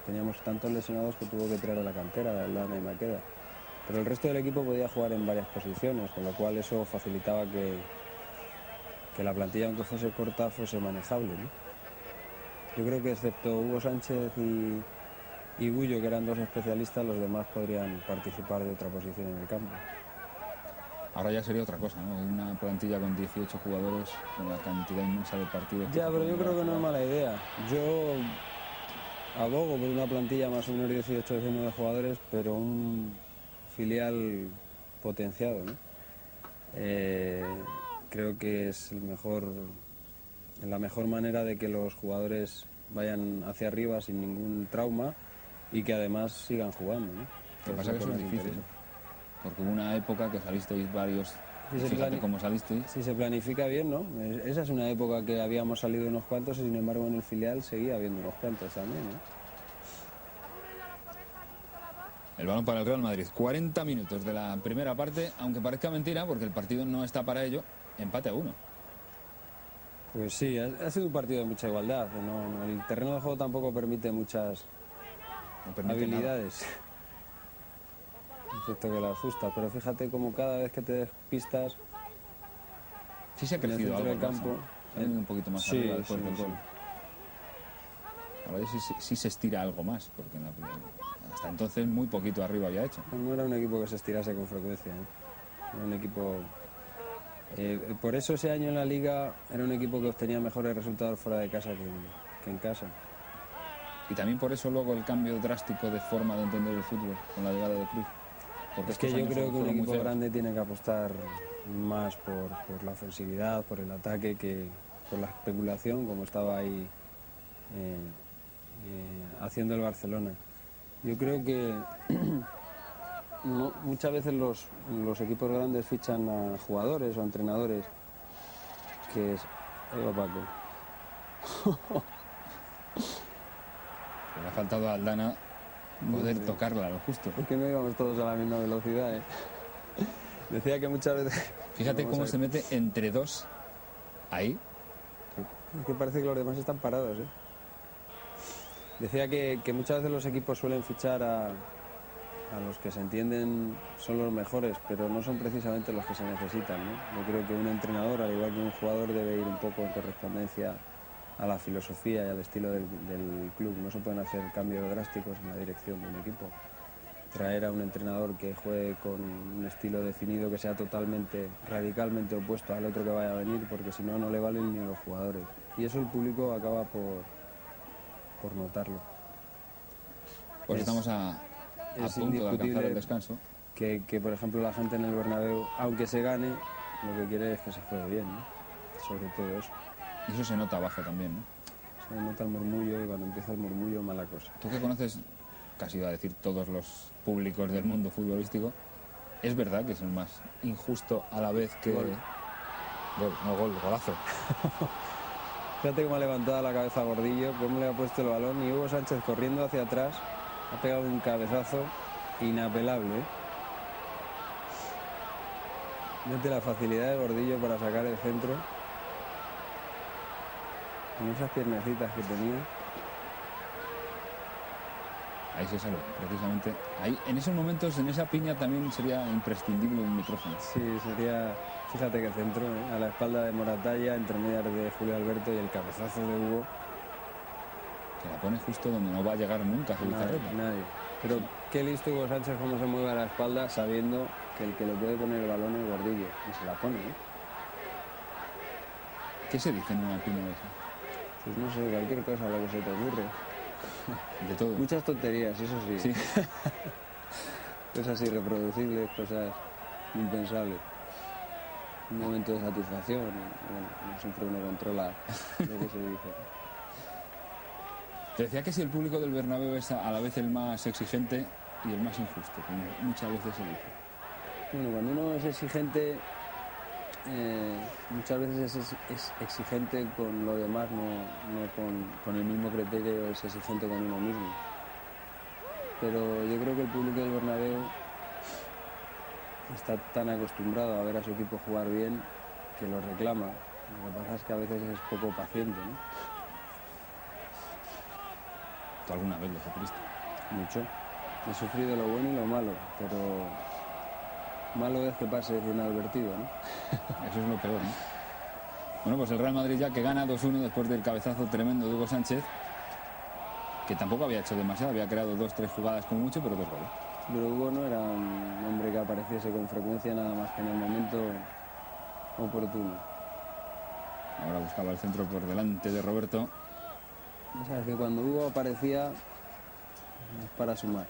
teníamos tantos lesionados que tuvo que traer a la cantera, de Aldana y Maqueda. Pero el resto del equipo podía jugar en varias posiciones, con lo cual eso facilitaba que la plantilla, aunque fuese corta, fuese manejable, ¿no? Yo creo que excepto Hugo Sánchez y Bullo, que eran dos especialistas, los demás podrían participar de otra posición en el campo. Ahora ya sería otra cosa, ¿no? Una plantilla con 18 jugadores, con la cantidad inmensa de partidos. Ya, pero yo creo que no es mala idea. Yo abogo por una plantilla más o menos 18 19 jugadores, pero un filial potenciado, ¿no? Creo que es la mejor manera de que los jugadores vayan hacia arriba sin ningún trauma y que además sigan jugando, ¿no? Lo que pasa es que eso es difícil, porque hubo una época que salisteis varios, fíjate cómo salisteis. Si se planifica bien, ¿no? Esa es una época que habíamos salido unos cuantos y sin embargo en el filial seguía habiendo unos cuantos también, ¿no? El balón para el Real Madrid. 40 minutos de la primera parte, aunque parezca mentira, porque el partido no está para ello. Empate a 1. Pues sí, ha sido un partido de mucha igualdad, ¿no? El terreno de juego tampoco permite muchas habilidades, excepto que las justas, pero fíjate como cada vez que te despistas, sí se ha en el crecido centro algo del campo, un poquito más sí, arriba después sí, del sí. gol. Ahora sí se estira algo más, porque hasta entonces muy poquito arriba había hecho. No era un equipo que se estirase con frecuencia, ¿eh? Era un equipo... por eso ese año en la Liga era un equipo que obtenía mejores resultados fuera de casa que en casa. Y también por eso luego el cambio drástico de forma de entender el fútbol con la llegada de Cruyff. Porque Es que estos yo años creo que un fueron muy equipo feos. grande tiene que apostar más por la ofensividad, por el ataque, que por la especulación, como estaba ahí haciendo el Barcelona. Yo creo que muchas veces los equipos grandes fichan a jugadores o a entrenadores que es... Ahí va Paco. Le ha faltado a Aldana poder tocarla, lo justo. Porque no íbamos todos a la misma velocidad, ¿eh? Decía que muchas veces... Fíjate cómo se mete entre dos ahí. Es que parece que los demás están parados, ¿eh? Decía que muchas veces los equipos suelen fichar a los que se entienden son los mejores, pero no son precisamente los que se necesitan, ¿no? Yo creo que un entrenador, al igual que un jugador, debe ir un poco en correspondencia a la filosofía y al estilo del club. No se pueden hacer cambios drásticos en la dirección de un equipo. Traer a un entrenador que juegue con un estilo definido que sea totalmente, radicalmente opuesto al otro que vaya a venir, porque si no, no le valen ni a los jugadores. Y eso el público acaba por notarlo. Pues estamos a punto de alcanzar el descanso. Que, por ejemplo, la gente en el Bernabéu, aunque se gane, lo que quiere es que se juegue bien, ¿no? Sobre todo eso. Y eso se nota abajo también, ¿no? Se nota el murmullo y cuando empieza el murmullo, mala cosa. Tú que conoces, casi iba a decir, todos los públicos del mundo futbolístico, ¿es verdad que es el más injusto a la vez que... Golazo. Fíjate cómo ha levantado la cabeza Gordillo, cómo le ha puesto el balón y Hugo Sánchez corriendo hacia atrás ha pegado un cabezazo inapelable, ¿eh? Fíjate la facilidad de Gordillo para sacar el centro. con esas piernecitas que tenía. Ahí se salvó, precisamente. Ahí, en esos momentos, en esa piña también sería imprescindible un micrófono. Sí, sería, fíjate que centro, a la espalda de Moratalla, entre medias de Julio Alberto y el cabezazo de Hugo. Que la pone justo donde no va a llegar nunca Zubizarreta. Nadie. Pero qué listo Hugo Sánchez cómo se mueve a la espalda sabiendo que el que le puede poner el balón es Gordillo. Y se la pone, ¿eh? ¿Qué se dice en una piña de esa? Pues no sé, cualquier cosa, lo que se te ocurre. De todo. Muchas tonterías, eso sí. Sí. Cosas irreproducibles, cosas impensables. Un momento de satisfacción. Y, bueno, no siempre uno controla lo que se dice. Te decía que si el público del Bernabéu es a la vez el más exigente y el más injusto, como muchas veces se dice. Bueno, cuando uno es exigente, muchas veces es exigente con lo demás, no con el mismo criterio, es exigente con uno mismo. Pero yo creo que el público del Bernabéu está tan acostumbrado a ver a su equipo jugar bien que lo reclama. Lo que pasa es que a veces es poco paciente, ¿no? ¿Tú alguna vez lo sufriste? Mucho. He sufrido lo bueno y lo malo, pero malo es que pase inadvertido, ¿no? Eso es lo peor, ¿no? Bueno, pues el Real Madrid ya que gana 2-1 después del cabezazo tremendo de Hugo Sánchez, que tampoco había hecho demasiado, había creado 2-3 jugadas como mucho, pero 2 goles. Pero Hugo no era un hombre que apareciese con frecuencia, nada más que en el momento oportuno. Ahora buscaba el centro por delante de Roberto. Ya sabes que cuando Hugo aparecía es para sumar.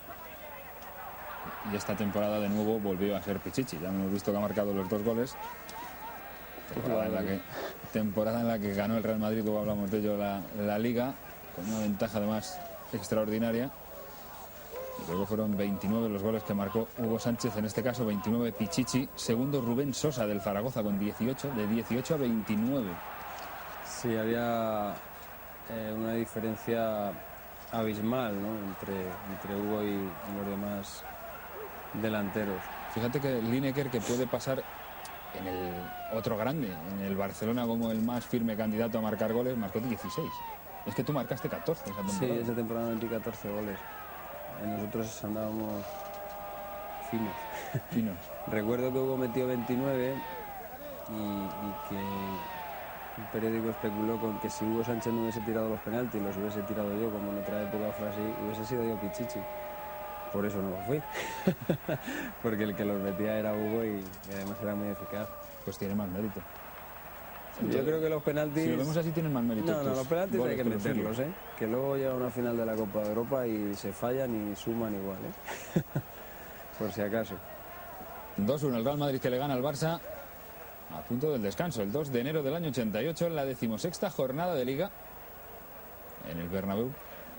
Y esta temporada de nuevo volvió a ser Pichichi. Ya hemos visto que ha marcado los 2 goles. Temporada en la que ganó el Real Madrid, luego hablamos de ello, la Liga, con una ventaja además extraordinaria. Y luego fueron 29 los goles que marcó Hugo Sánchez, en este caso 29 Pichichi. Segundo Rubén Sosa del Zaragoza con 18, de 18 a 29. Sí, había una diferencia abismal, ¿no? entre Hugo y los demás delanteros. Fíjate que Lineker, que puede pasar en el otro grande, en el Barcelona, como el más firme candidato a marcar goles, marcó 16. Es que tú marcaste 14 esa temporada. Sí, esa temporada metí 14 goles. Nosotros andábamos finos. Recuerdo que Hugo metió 29 y que un periódico especuló con que si Hugo Sánchez no hubiese tirado los penaltis, los hubiese tirado yo, como en otra época fue así, hubiese sido yo Pichichi. Por eso no fui. Porque el que los metía era Hugo y además era muy eficaz. Pues tiene más mérito. Yo creo que los penaltis... Si lo vemos así, tienen más mérito. No, los penaltis hay que meterlos, ¿eh? Que luego llega una final de la Copa de Europa y se fallan y suman igual, ¿eh? Por si acaso. 2-1 el Real Madrid, que le gana al Barça a punto del descanso, el 2 de enero del año 88, en la 16ª jornada de Liga, en el Bernabéu,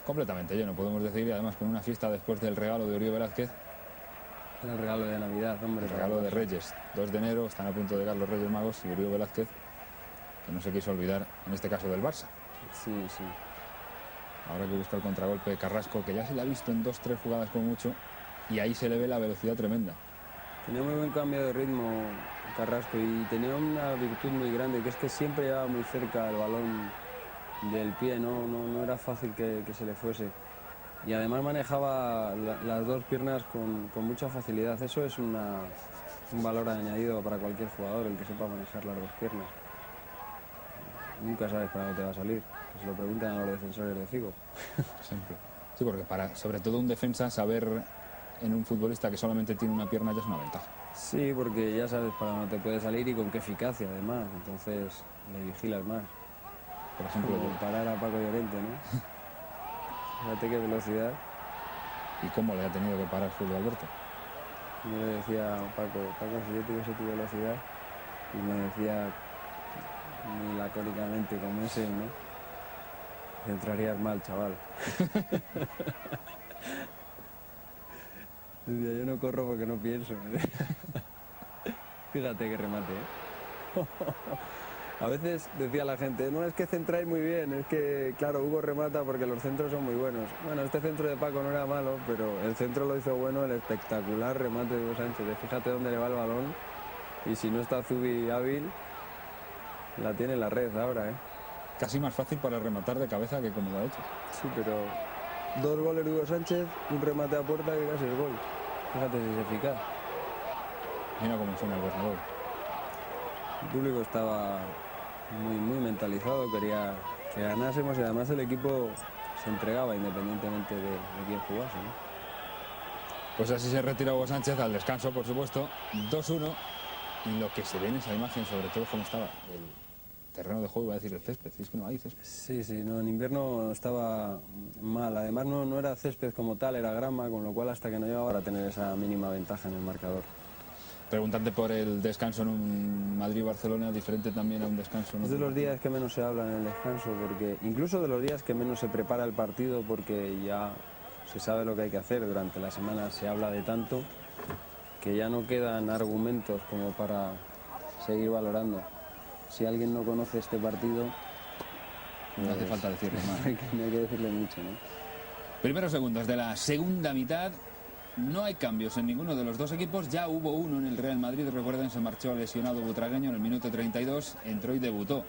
completamente lleno, podemos decir, y además con una fiesta después del regalo de Oriol Velázquez. El regalo de Navidad, hombre. El regalo de Reyes, 2 de enero, están a punto de llegar los Reyes Magos y Oriol Velázquez, que no se quiso olvidar, en este caso, del Barça. Sí. Ahora que busca el contragolpe de Carrasco, que ya se le ha visto en 2-3 jugadas como mucho, y ahí se le ve la velocidad tremenda. Tenía muy buen cambio de ritmo Carrasco y tenía una virtud muy grande, que es que siempre llevaba muy cerca el balón del pie, no era fácil que se le fuese. Y además manejaba las dos piernas con mucha facilidad. Eso es un valor añadido para cualquier jugador, el que sepa manejar las dos piernas. Nunca sabes para dónde te va a salir, que se lo preguntan a los defensores de Figo. Siempre. Sí, porque sobre todo un defensa, saber en un futbolista que solamente tiene una pierna ya es una ventaja. Sí, porque ya sabes para dónde te puede salir y con qué eficacia además, entonces le vigilas más. Por ejemplo, como parar a Paco Llorente, ¿no? Fíjate qué velocidad. ¿Y cómo le ha tenido que parar Julio Alberto? Yo le decía a Paco, si yo tuviese tu velocidad, y me decía muy lacónicamente como es él, ¿no? Entrarías mal, chaval. Decía, yo no corro porque no pienso. Fíjate que remate, ¿eh? A veces decía la gente, no, es que centráis muy bien, es que, claro, Hugo remata porque los centros son muy buenos. Bueno, este centro de Paco no era malo, pero el centro lo hizo bueno, el espectacular remate de Hugo Sánchez. Fíjate dónde le va el balón y si no está Zubi hábil, la tiene en la red ahora, ¿eh? casi más fácil para rematar de cabeza que como lo ha hecho. Sí, pero 2 goles de Hugo Sánchez, un remate a puerta que casi el gol. Fíjate si es eficaz. Mira cómo suena el Bernabéu. El público estaba muy mentalizado, quería que ganásemos y además el equipo se entregaba independientemente de quién jugase, ¿no? Pues así se retira Hugo Sánchez al descanso, por supuesto, 2-1. Y lo que se ve en esa imagen, sobre todo, cómo estaba el terreno de juego, iba a decir el césped, si es que no hay césped. Sí, no, en invierno estaba mal. Además no era césped como tal, era grama, con lo cual hasta que no llegaba para tener esa mínima ventaja en el marcador. Preguntante por el descanso en un Madrid-Barcelona, diferente también a un descanso en Es de otro los días que menos se habla en el descanso, porque incluso de los días que menos se prepara el partido, porque ya se sabe lo que hay que hacer. Durante la semana se habla de tanto que ya no quedan argumentos como para seguir valorando. Si alguien no conoce este partido, no hace falta decirle más. No hay que decirle mucho, ¿no? Primeros segundos de la segunda mitad. No hay cambios en ninguno de los dos equipos. Ya hubo uno en el Real Madrid. Recuerden, se marchó lesionado butragueño en el minuto 32. Entró y debutó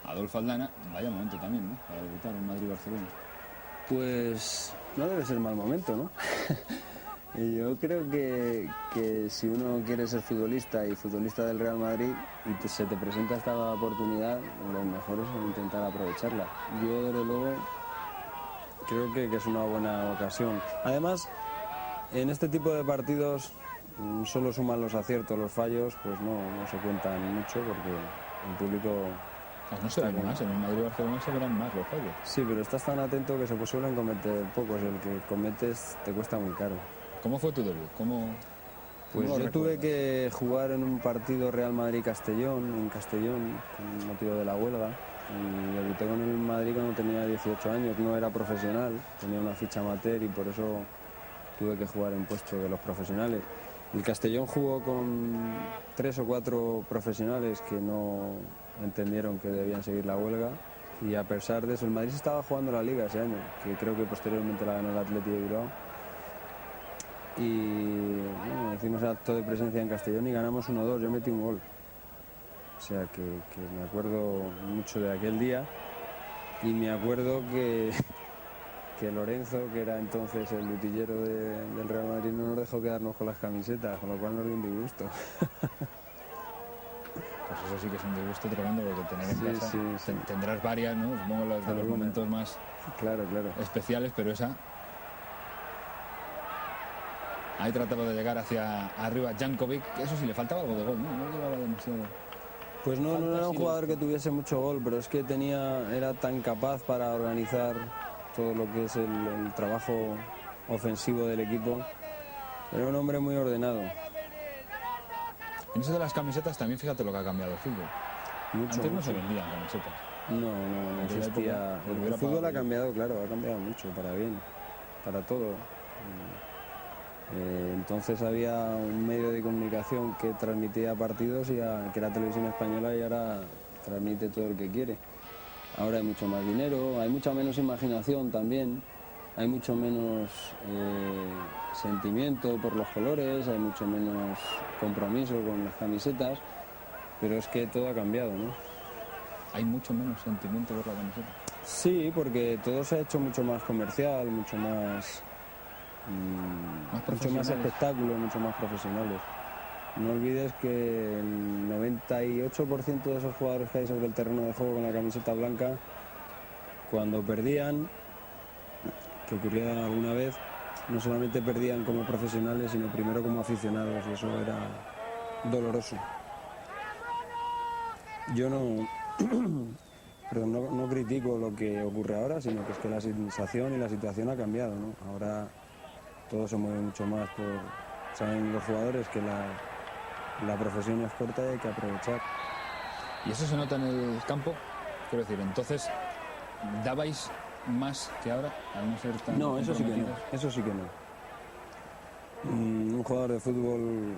Adolfo Aldana. Vaya momento también, ¿no? Para debutar en Madrid-Barcelona. Pues no debe ser mal momento, ¿no? Y yo creo que si uno quiere ser futbolista y futbolista del Real Madrid y se te presenta esta oportunidad, lo mejor es intentar aprovecharla. Yo, desde luego, creo que es una buena ocasión. Además, en este tipo de partidos solo suman los aciertos, los fallos, pues no se cuentan mucho porque el público... No se ven más, en el Madrid-Barcelona se verán más los fallos. Sí, pero estás tan atento que se suelen cometer pocos, el que cometes te cuesta muy caro. ¿Cómo fue tu debut? Pues yo tuve que jugar en un partido Real Madrid-Castellón, en Castellón, con motivo de la huelga. Y debuté con el Madrid cuando tenía 18 años, no era profesional, tenía una ficha amateur y por eso tuve que jugar en puesto de los profesionales. El Castellón jugó con 3 o 4 profesionales que no entendieron que debían seguir la huelga y a pesar de eso, el Madrid estaba jugando la Liga ese año, que creo que posteriormente la ganó el Athletic de Bilbao. Y bueno, hicimos acto de presencia en Castellón y ganamos 1-2, yo metí un gol. O sea que me acuerdo mucho de aquel día y me acuerdo que Lorenzo, que era entonces el utillero del Real Madrid, no nos dejó quedarnos con las camisetas, con lo cual nos dio un disgusto. Pues eso sí que es un disgusto tremendo, porque tener en casa sí. tendrás varias, ¿no? Supongo las de los momentos más claro. especiales, pero esa... Ahí trataba de llegar hacia arriba Jankovic, que eso sí le faltaba algo de gol, ¿no? No llevaba demasiado... Pues no era un jugador que tuviese mucho gol, pero es que era tan capaz para organizar todo lo que es el trabajo ofensivo del equipo. Era un hombre muy ordenado. En eso de las camisetas también fíjate lo que ha cambiado el fútbol. Antes no se vendían camisetas. No existía. El fútbol ha cambiado, claro, ha cambiado mucho, para bien, para todo. Entonces había un medio de comunicación que transmitía partidos que era Televisión Española, y ahora transmite todo el que quiere. Ahora hay mucho más dinero, hay mucha menos imaginación también, hay mucho menos sentimiento por los colores, hay mucho menos compromiso con las camisetas, pero es que todo ha cambiado, ¿no? Hay mucho menos sentimiento por la camiseta. Sí, porque todo se ha hecho mucho más comercial, mucho más espectáculo, mucho más profesionales. No olvides que el 98% de esos jugadores que hay sobre el terreno de juego con la camiseta blanca, cuando perdían, que ocurría alguna vez, no solamente perdían como profesionales, sino primero como aficionados, y eso era doloroso. Yo no critico lo que ocurre ahora, sino que es que la sensación y la situación ha cambiado, ¿no? Ahora todo se mueve mucho más saben los jugadores que la profesión es corta y hay que aprovechar. ¿Y eso se nota en el campo? Quiero decir, entonces, ¿dabais más que ahora al no ser tan... No, eso sí que no. Un jugador de fútbol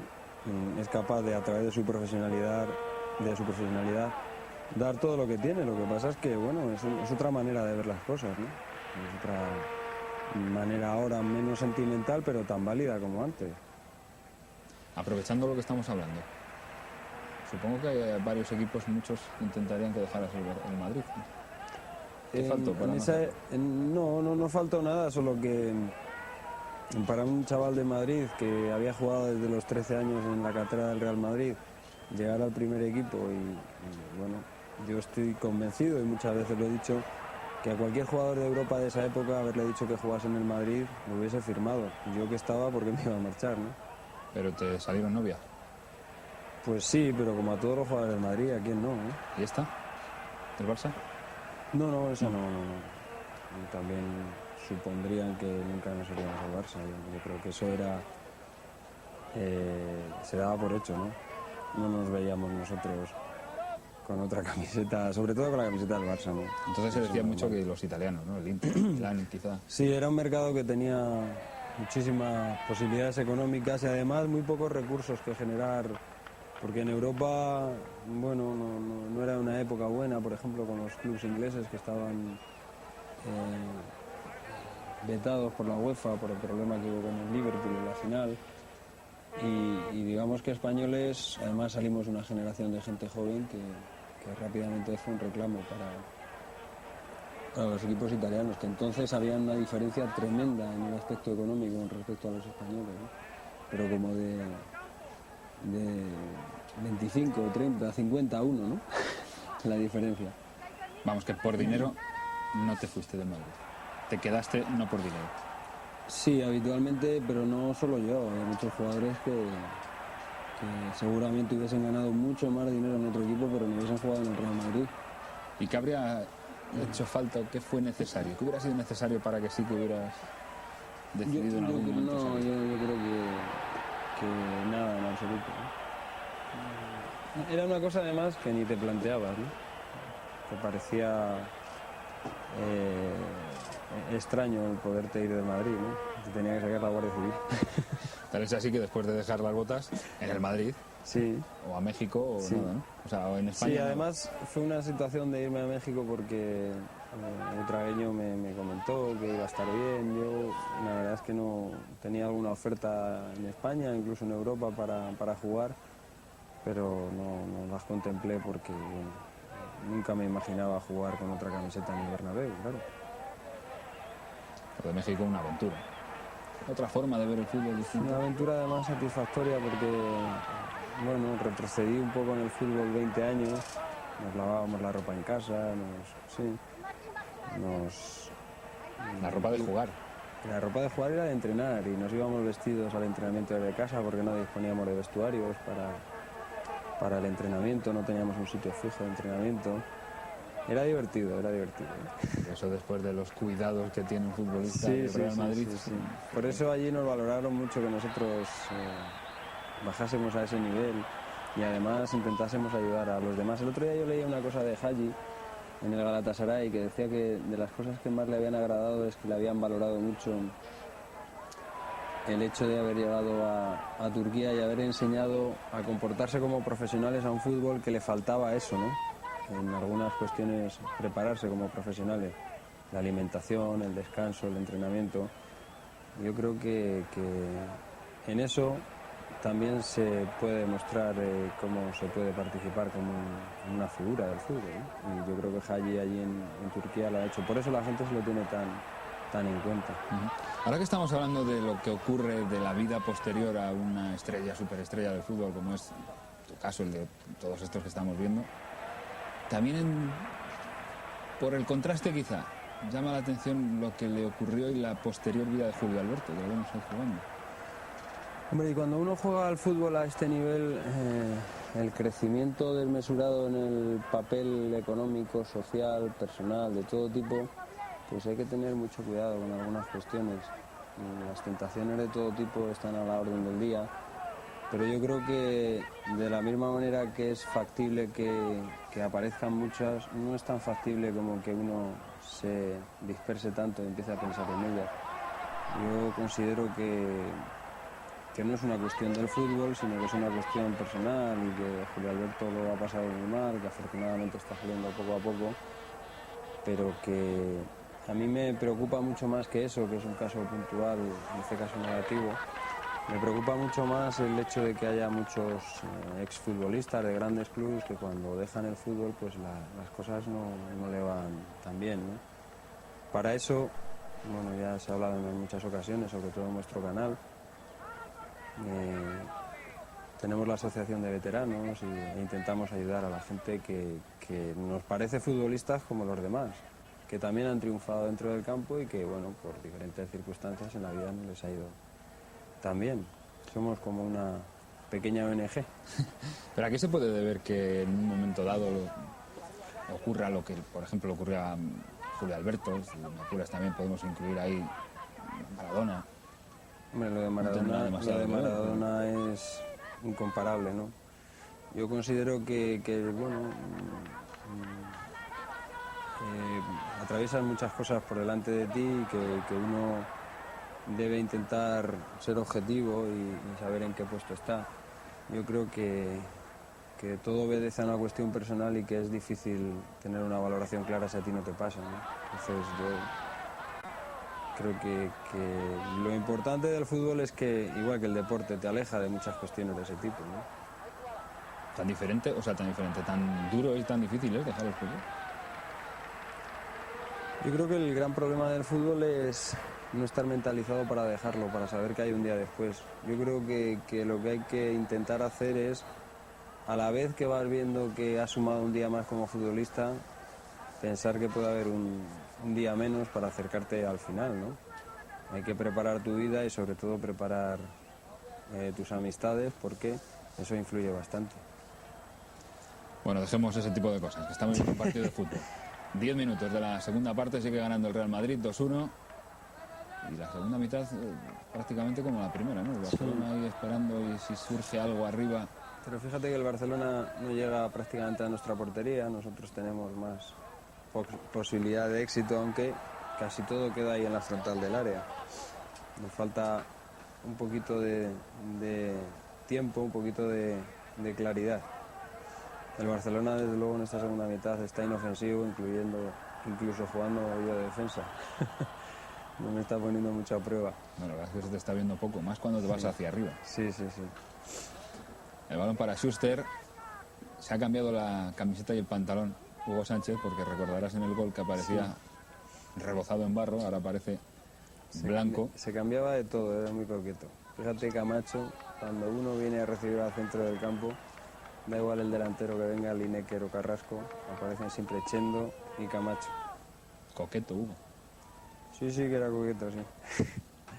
es capaz de, a través de su profesionalidad, dar todo lo que tiene. Lo que pasa es que, bueno, es otra manera de ver las cosas, ¿no? Es otra manera ahora menos sentimental, pero tan válida como antes. Aprovechando lo que estamos hablando, supongo que hay varios equipos, muchos intentarían que dejaras el Madrid, ¿no? ¿Qué faltó para no faltó nada, solo que para un chaval de Madrid que había jugado desde los 13 años en la cantera del Real Madrid, llegar al primer equipo y bueno, yo estoy convencido y muchas veces lo he dicho, que a cualquier jugador de Europa de esa época haberle dicho que jugase en el Madrid lo hubiese firmado. Yo que estaba porque me iba a marchar, ¿no? Pero te salieron novia. Pues sí, pero como a todos los jugadores del Madrid, ¿a quién no? ¿Y esta? ¿Del Barça? No, esa no. Y también supondrían que nunca nos iríamos al Barça. Yo creo que eso era... se daba por hecho, ¿no? No nos veíamos nosotros con otra camiseta, sobre todo con la camiseta del Barça, ¿no? Entonces se decía mucho que los italianos, ¿no? El Inter, el Milán, quizá. Sí, era un mercado que tenía muchísimas posibilidades económicas y además muy pocos recursos que generar, porque en Europa, bueno, no era una época buena, por ejemplo, con los clubes ingleses que estaban vetados por la UEFA por el problema que hubo con el Liverpool en la final. Y digamos que españoles, además salimos de una generación de gente joven que rápidamente fue un reclamo para los equipos italianos, que entonces había una diferencia tremenda en el aspecto económico con respecto a los españoles, ¿no? Pero como de 25, 30, 50 a 1, ¿no? La diferencia. Vamos, que por dinero no te fuiste de Madrid. Te quedaste no por dinero. Sí, habitualmente, pero no solo yo. Hay muchos jugadores que seguramente hubiesen ganado mucho más dinero en otro equipo, pero no hubiesen jugado en el Real Madrid. ¿Y qué habría hecho falta o qué fue necesario? ¿Qué hubiera sido necesario para que sí que hubieras decidido en algún momento? No, yo creo que nada en absoluto, ¿no? Era una cosa además que ni te planteabas, ¿no? Te parecía extraño el poderte ir de Madrid, ¿no? Te tenía que sacar la Guardia Civil. Tal es así que después de dejar las botas en el Madrid, sí, o a México, o sí, nada, ¿no? O sea, o en España. Sí, además fue una situación de irme a México porque un tragueño me comentó que iba a estar bien. Yo la verdad es que no tenía alguna oferta en España, incluso en Europa para jugar, pero no las contemplé porque bueno, nunca me imaginaba jugar con otra camiseta en el Bernabéu, claro. Lo de México una aventura. Otra forma de ver el fútbol distinta. Una aventura además satisfactoria porque, bueno, retrocedí un poco en el fútbol 20 años, nos lavábamos la ropa en casa, La ropa de jugar. La ropa de jugar era de entrenar y nos íbamos vestidos al entrenamiento de casa porque no disponíamos de vestuarios para el entrenamiento, no teníamos un sitio fijo de entrenamiento. Era divertido. Eso después de los cuidados que tiene un futbolista del Real Madrid. Sí. Por eso allí nos valoraron mucho que nosotros bajásemos a ese nivel y además intentásemos ayudar a los demás. El otro día yo leía una cosa de Hagi en el Galatasaray que decía que de las cosas que más le habían agradado es que le habían valorado mucho el hecho de haber llegado a Turquía y haber enseñado a comportarse como profesionales a un fútbol que le faltaba eso, ¿no? En algunas cuestiones prepararse como profesionales, la alimentación, el descanso, el entrenamiento. Yo creo que en eso también se puede demostrar cómo se puede participar como una figura del fútbol, ¿no? Y yo creo que Hagi allí en Turquía lo ha hecho. Por eso la gente se lo tiene tan en cuenta. Ahora que estamos hablando de lo que ocurre de la vida posterior a una estrella, superestrella del fútbol, como es tu caso, el de todos estos que estamos viendo, también por el contraste quizá llama la atención lo que le ocurrió y la posterior vida de Julio Alberto, que lo vemos ahí jugando. Hombre, y cuando uno juega al fútbol a este nivel, el crecimiento desmesurado en el papel económico, social, personal, de todo tipo, pues hay que tener mucho cuidado con algunas cuestiones. Las tentaciones de todo tipo están a la orden del día, pero yo creo que de la misma manera que es factible que aparezcan muchas, no es tan factible como que uno se disperse tanto y empiece a pensar en ellas. Yo considero que no es una cuestión del fútbol, sino que es una cuestión personal y que Julio Alberto lo ha pasado muy mal, que afortunadamente está saliendo poco a poco, pero que a mí me preocupa mucho más que eso, que es un caso puntual, en este caso negativo. Me preocupa mucho más el hecho de que haya muchos exfutbolistas de grandes clubes que cuando dejan el fútbol pues las cosas no le van tan bien, ¿no? Para eso, bueno, ya se ha hablado en muchas ocasiones, sobre todo en nuestro canal, tenemos la asociación de veteranos e intentamos ayudar a la gente que nos parece futbolistas como los demás, que también han triunfado dentro del campo y que, bueno, por diferentes circunstancias en la vida no les ha ido tan bien. Somos como una pequeña ONG. ¿Pero a qué se puede deber que en un momento dado ocurra lo que, por ejemplo, le ocurrió a Julio Alberto? Si me apuras también podemos incluir ahí Maradona. Hombre, lo de Maradona es incomparable, ¿no? Yo considero que bueno, atraviesan muchas cosas por delante de ti y que uno debe intentar ser objetivo y saber en qué puesto está. Yo creo que todo obedece a una cuestión personal y que es difícil tener una valoración clara si a ti no te pasa, ¿no? Entonces yo creo que lo importante del fútbol es que, igual que el deporte, te aleja de muchas cuestiones de ese tipo, ¿no? Tan diferente, tan duro y tan difícil es dejar el fútbol. Yo creo que el gran problema del fútbol es no estar mentalizado para dejarlo, para saber que hay un día después. Yo creo que lo que hay que intentar hacer es, a la vez que vas viendo que has sumado un día más como futbolista, pensar que puede haber un día menos para acercarte al final, ¿no? Hay que preparar tu vida y sobre todo preparar tus amistades, porque eso influye bastante. Bueno, dejemos ese tipo de cosas, que estamos en un partido de fútbol. 10 minutos de la segunda parte, sigue ganando el Real Madrid 2-1. Y la segunda mitad prácticamente como la primera, ¿no? El Barcelona ahí esperando y si surge algo arriba. Pero fíjate que el Barcelona no llega prácticamente a nuestra portería, nosotros tenemos más posibilidad de éxito, aunque casi todo queda ahí en la frontal del área. Nos falta un poquito de tiempo, un poquito de claridad. El Barcelona, desde luego, en esta segunda mitad está inofensivo, incluso jugando yo de defensa. No me está poniendo mucha prueba. Bueno, la verdad es que se te está viendo poco, más cuando te vas hacia arriba. Sí. El balón para Schuster. Se ha cambiado la camiseta y el pantalón Hugo Sánchez, porque recordarás en el gol que aparecía rebozado en barro, ahora aparece blanco. Se cambiaba de todo, era muy coqueto. Fíjate, Camacho, cuando uno viene a recibir al centro del campo, da igual el delantero que venga, Lineker o Carrasco, aparecen siempre Chendo y Camacho. Coqueto, Hugo. Sí, que era coqueto, sí.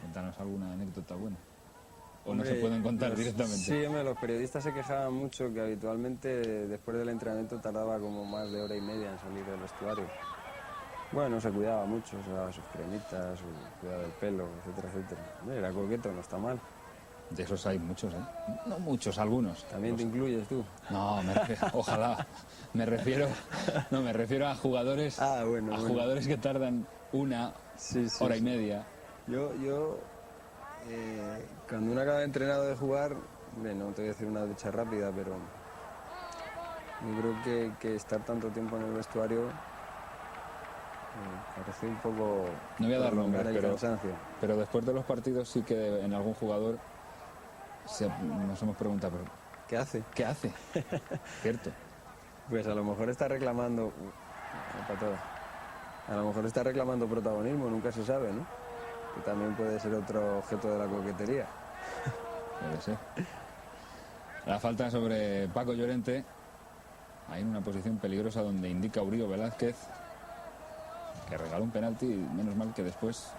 Cuéntanos alguna anécdota buena. ¿O no se pueden contar directamente? Sí, hombre, los periodistas se quejaban mucho que habitualmente después del entrenamiento tardaba como más de hora y media en salir del vestuario. Bueno, se cuidaba mucho, se daba sus cremitas, su cuidado del pelo, etcétera. Hombre, era coqueto, no está mal. De esos hay muchos, ¿eh? No muchos, algunos. ¿También te incluyes tú? No, ojalá. Me refiero a jugadores, jugadores que tardan una hora y media. Yo cuando uno acaba de entrenar o de jugar, no te voy a decir una ducha rápida, pero yo creo que estar tanto tiempo en el vestuario parece un poco... No voy a dar nombres, pero después de los partidos sí que en algún jugador nos hemos preguntado, pero ¿qué hace? ¿Qué hace? Cierto. Pues a lo mejor está reclamando... A lo mejor está reclamando protagonismo, nunca se sabe, ¿no? Que también puede ser otro objeto de la coquetería. Puede ser. La falta sobre Paco Llorente, ahí en una posición peligrosa donde indica Uribe Velázquez que regaló un penalti, y menos mal que después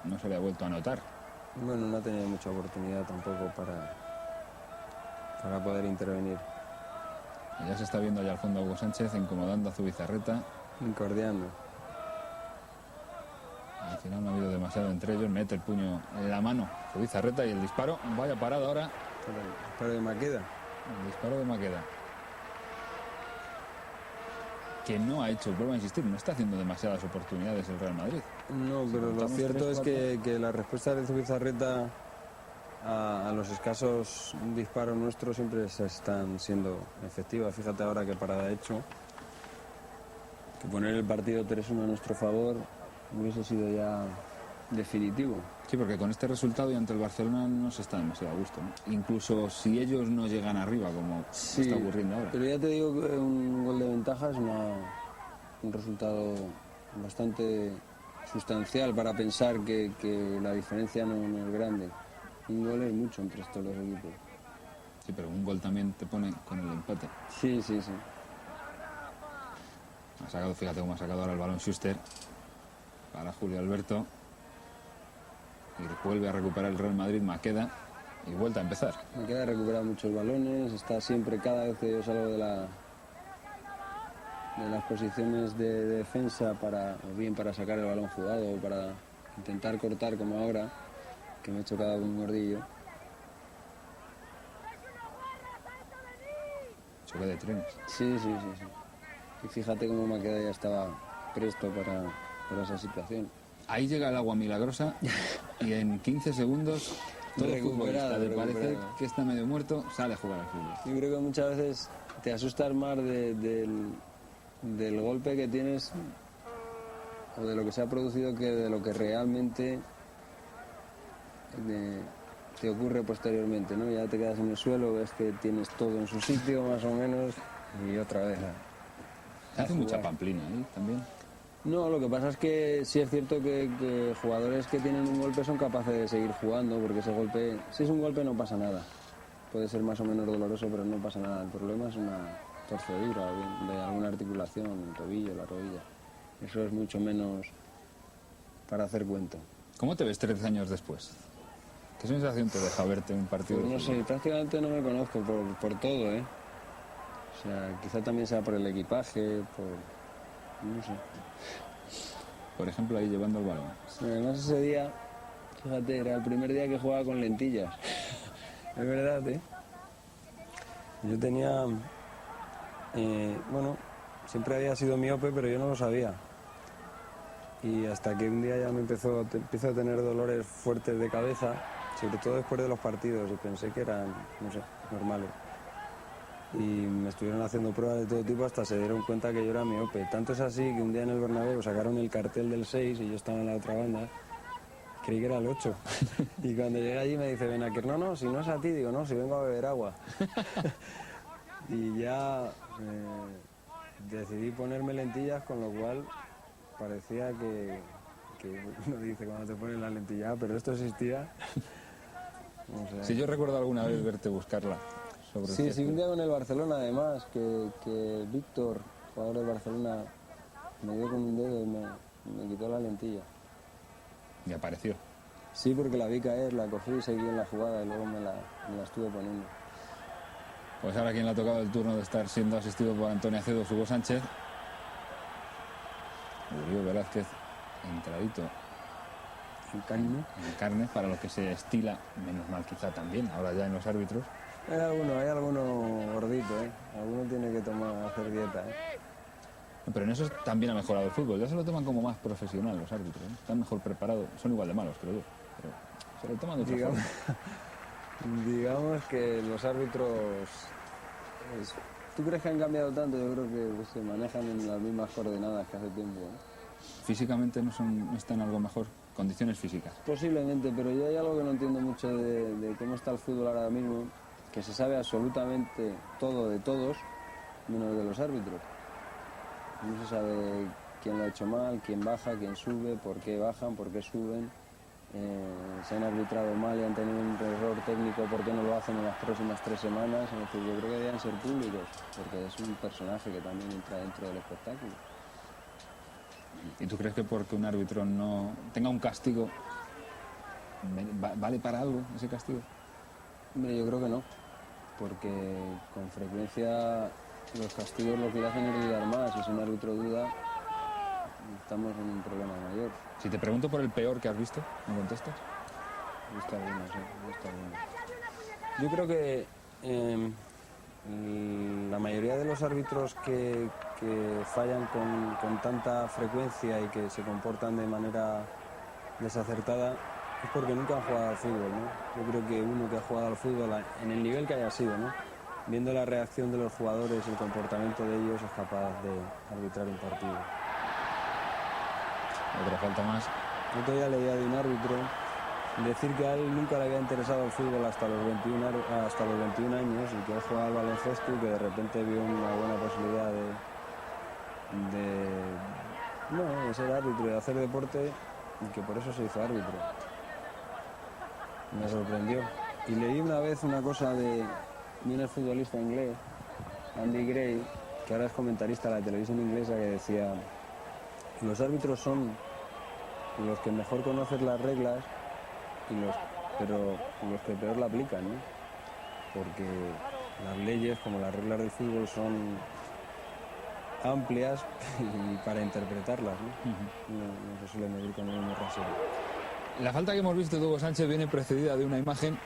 no se le ha vuelto a anotar. Bueno, no ha tenido mucha oportunidad tampoco para poder intervenir. Y ya se está viendo allá al fondo a Hugo Sánchez incomodando a Zubizarreta. Incordiando. Al final no ha habido demasiado entre ellos, mete el puño en la mano Zubizarreta y el disparo, vaya parada ahora. El disparo de Maqueda. El disparo de Maqueda. Que no ha hecho, vuelvo a insistir, no está haciendo demasiadas oportunidades el Real Madrid. No, pero lo cierto es que la respuesta de Zubizarreta a los escasos disparos nuestros siempre están siendo efectivas. Fíjate ahora qué parada ha hecho. Que poner el partido 3-1 a nuestro favor hubiese sido ya definitivo. Sí, porque con este resultado y ante el Barcelona no se está demasiado a gusto, ¿no? Incluso si ellos no llegan arriba, como Sí, está ocurriendo ahora. pero ya te digo que un gol de ventaja es un resultado bastante sustancial para pensar que la diferencia no es grande. Un gol es mucho entre estos dos equipos. Sí, pero un gol también te pone con el empate. Sí, sí, sí. Ha sacado, fíjate cómo ha sacado ahora el balón Schuster para Julio Alberto. Y vuelve a recuperar el Real Madrid, Maqueda, y vuelta a empezar. Maqueda recupera muchos balones, está siempre, cada vez que yo salgo de las posiciones de defensa, o bien para sacar el balón jugado o para intentar cortar como ahora, que me he chocado con un gordillo. Choque de trenes. Sí, sí, sí, sí. Y fíjate cómo Maqueda ya estaba presto para esa situación. Ahí llega el agua milagrosa y en 15 segundos todo futbolista de parecer que está medio muerto sale a jugar al fútbol. Yo creo que muchas veces te asustas más del golpe que tienes o de lo que se ha producido que de lo que realmente te ocurre posteriormente, ¿no? Ya te quedas en el suelo, ves que tienes todo en su sitio más o menos y otra vez Hace mucha pamplina ahí también. No, lo que pasa es que sí es cierto que jugadores que tienen un golpe son capaces de seguir jugando, porque ese golpe, si es un golpe no pasa nada. Puede ser más o menos doloroso, pero no pasa nada. El problema es una torcedura de alguna articulación, el tobillo, la rodilla. Eso es mucho menos para hacer cuento. ¿Cómo te ves 13 años después? ¿Qué sensación te deja verte en un partido? Pues no sé, prácticamente no me conozco por todo, ¿eh? O sea, quizá también sea por el equipaje, no sé. Por ejemplo, ahí llevando el balón. Además ese día, fíjate, era el primer día que jugaba con lentillas. Es verdad, ¿eh? Yo tenía... bueno, siempre había sido miope, pero yo no lo sabía. Y hasta que un día ya empiezo a tener dolores fuertes de cabeza, sobre todo después de los partidos, y pensé que eran, no sé, normales. Y me estuvieron haciendo pruebas de todo tipo hasta se dieron cuenta que yo era miope. Tanto es así que un día en el Bernabéu sacaron el cartel del 6 y yo estaba en la otra banda. Creí que era el 8. Y cuando llegué allí me dice Benaker, no, si no es a ti, digo, no, si vengo a beber agua. Y ya decidí ponerme lentillas, con lo cual parecía que uno dice cuando te ponen la lentilla, pero esto existía. O sea, si yo recuerdo alguna vez verte buscarla. Sí, un día con el Barcelona además, que Víctor, jugador del Barcelona, me dio con un dedo y me quitó la lentilla. ¿Y apareció? Sí, porque la vi caer, la cogí y seguí en la jugada y luego me la estuve poniendo. Pues ahora quien le ha tocado el turno de estar siendo asistido por Antonio Acedo, Hugo Sánchez. Uribe Velázquez, entradito. En carne, para lo que se estila, menos mal quizá también, ahora ya en los árbitros. Hay alguno gordito, ¿eh? Alguno tiene que hacer dieta, ¿eh? Pero en eso también ha mejorado el fútbol. Ya se lo toman como más profesional los árbitros, ¿eh? Están mejor preparados. Son igual de malos, creo yo. Pero se lo toman de otra forma. Digamos que los árbitros... ¿Tú crees que han cambiado tanto? Yo creo que se manejan en las mismas coordenadas que hace tiempo, ¿eh? Físicamente no están algo mejor. Condiciones físicas. Posiblemente, pero yo hay algo que no entiendo mucho de cómo está el fútbol ahora mismo, que se sabe absolutamente todo de todos, menos de los árbitros. No se sabe quién lo ha hecho mal, quién baja, quién sube, por qué bajan, por qué suben. Se han arbitrado mal y han tenido un error técnico, ¿por qué no lo hacen en las próximas 3 semanas? Es decir, yo creo que deberían ser públicos, porque es un personaje que también entra dentro del espectáculo. ¿Y tú crees que porque un árbitro no tenga un castigo, vale para algo ese castigo? Hombre, yo creo que no, porque con frecuencia los castigos lo que le hacen es dudar más, y si un árbitro duda, estamos en un problema mayor. Si te pregunto por el peor que has visto, ¿me contestas? He visto algunos. Yo creo que la mayoría de los árbitros que fallan con tanta frecuencia y que se comportan de manera desacertada es porque nunca han jugado al fútbol, ¿no? Yo creo que uno que ha jugado al fútbol en el nivel que haya sido, ¿no? Viendo la reacción de los jugadores, el comportamiento de ellos, es capaz de arbitrar un partido. Otra falta más. Otro día leía de un árbitro decir que a él nunca le había interesado el fútbol hasta los 21 años y que él jugaba al baloncesto y que de repente vio una buena posibilidad de ser árbitro y de hacer deporte y que por eso se hizo árbitro. Me sorprendió. Y leí una vez una cosa de un futbolista inglés, Andy Gray, que ahora es comentarista de la televisión inglesa, que decía: los árbitros son los que mejor conocen las reglas, pero los que peor la aplican, ¿no? Porque las leyes, como las reglas del fútbol, son amplias y para interpretarlas, ¿no? No se suele medir con el mismo rasero. La falta que hemos visto de Hugo Sánchez viene precedida de una imagen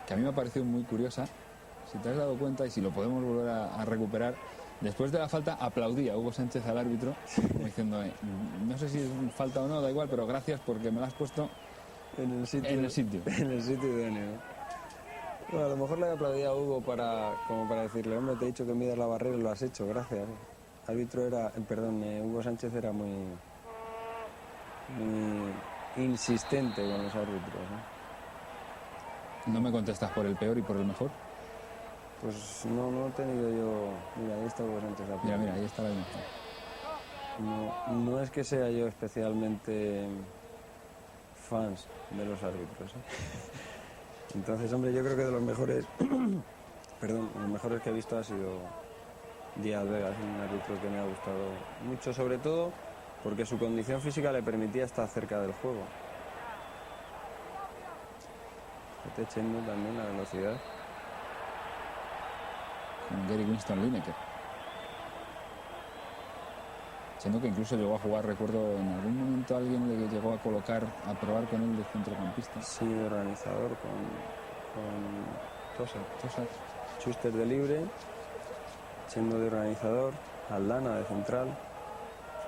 que a mí me ha parecido muy curiosa. Si te has dado cuenta, y si lo podemos volver a recuperar, después de la falta aplaudía Hugo Sánchez al árbitro, como diciendo, no sé si es falta o no, da igual, pero gracias porque me la has puesto en el sitio. En el sitio idóneo. Bueno, a lo mejor le aplaudía a Hugo como para decirle: hombre, te he dicho que midas la barrera y lo has hecho, gracias. Hugo Sánchez era muy insistente con los árbitros, ¿no? ¿No me contestas por el peor y por el mejor? Pues no he tenido yo... Mira, ahí está Hugo Sánchez. Mira, ahí está la imagen. No es que sea yo especialmente fans de los árbitros, ¿eh? Entonces, hombre, yo creo que de los mejores... los mejores que he visto ha sido Díaz Vega, es un árbitro que me ha gustado mucho, sobre todo porque su condición física le permitía estar cerca del juego. Está echando también la velocidad. Con Gary Winston Lineker. Siendo que incluso llegó a jugar, recuerdo, en algún momento alguien le llegó a colocar, a probar con él de centrocampista. Sí, de organizador con Tosak. Schuster de libre, siendo de organizador, Aldana de central,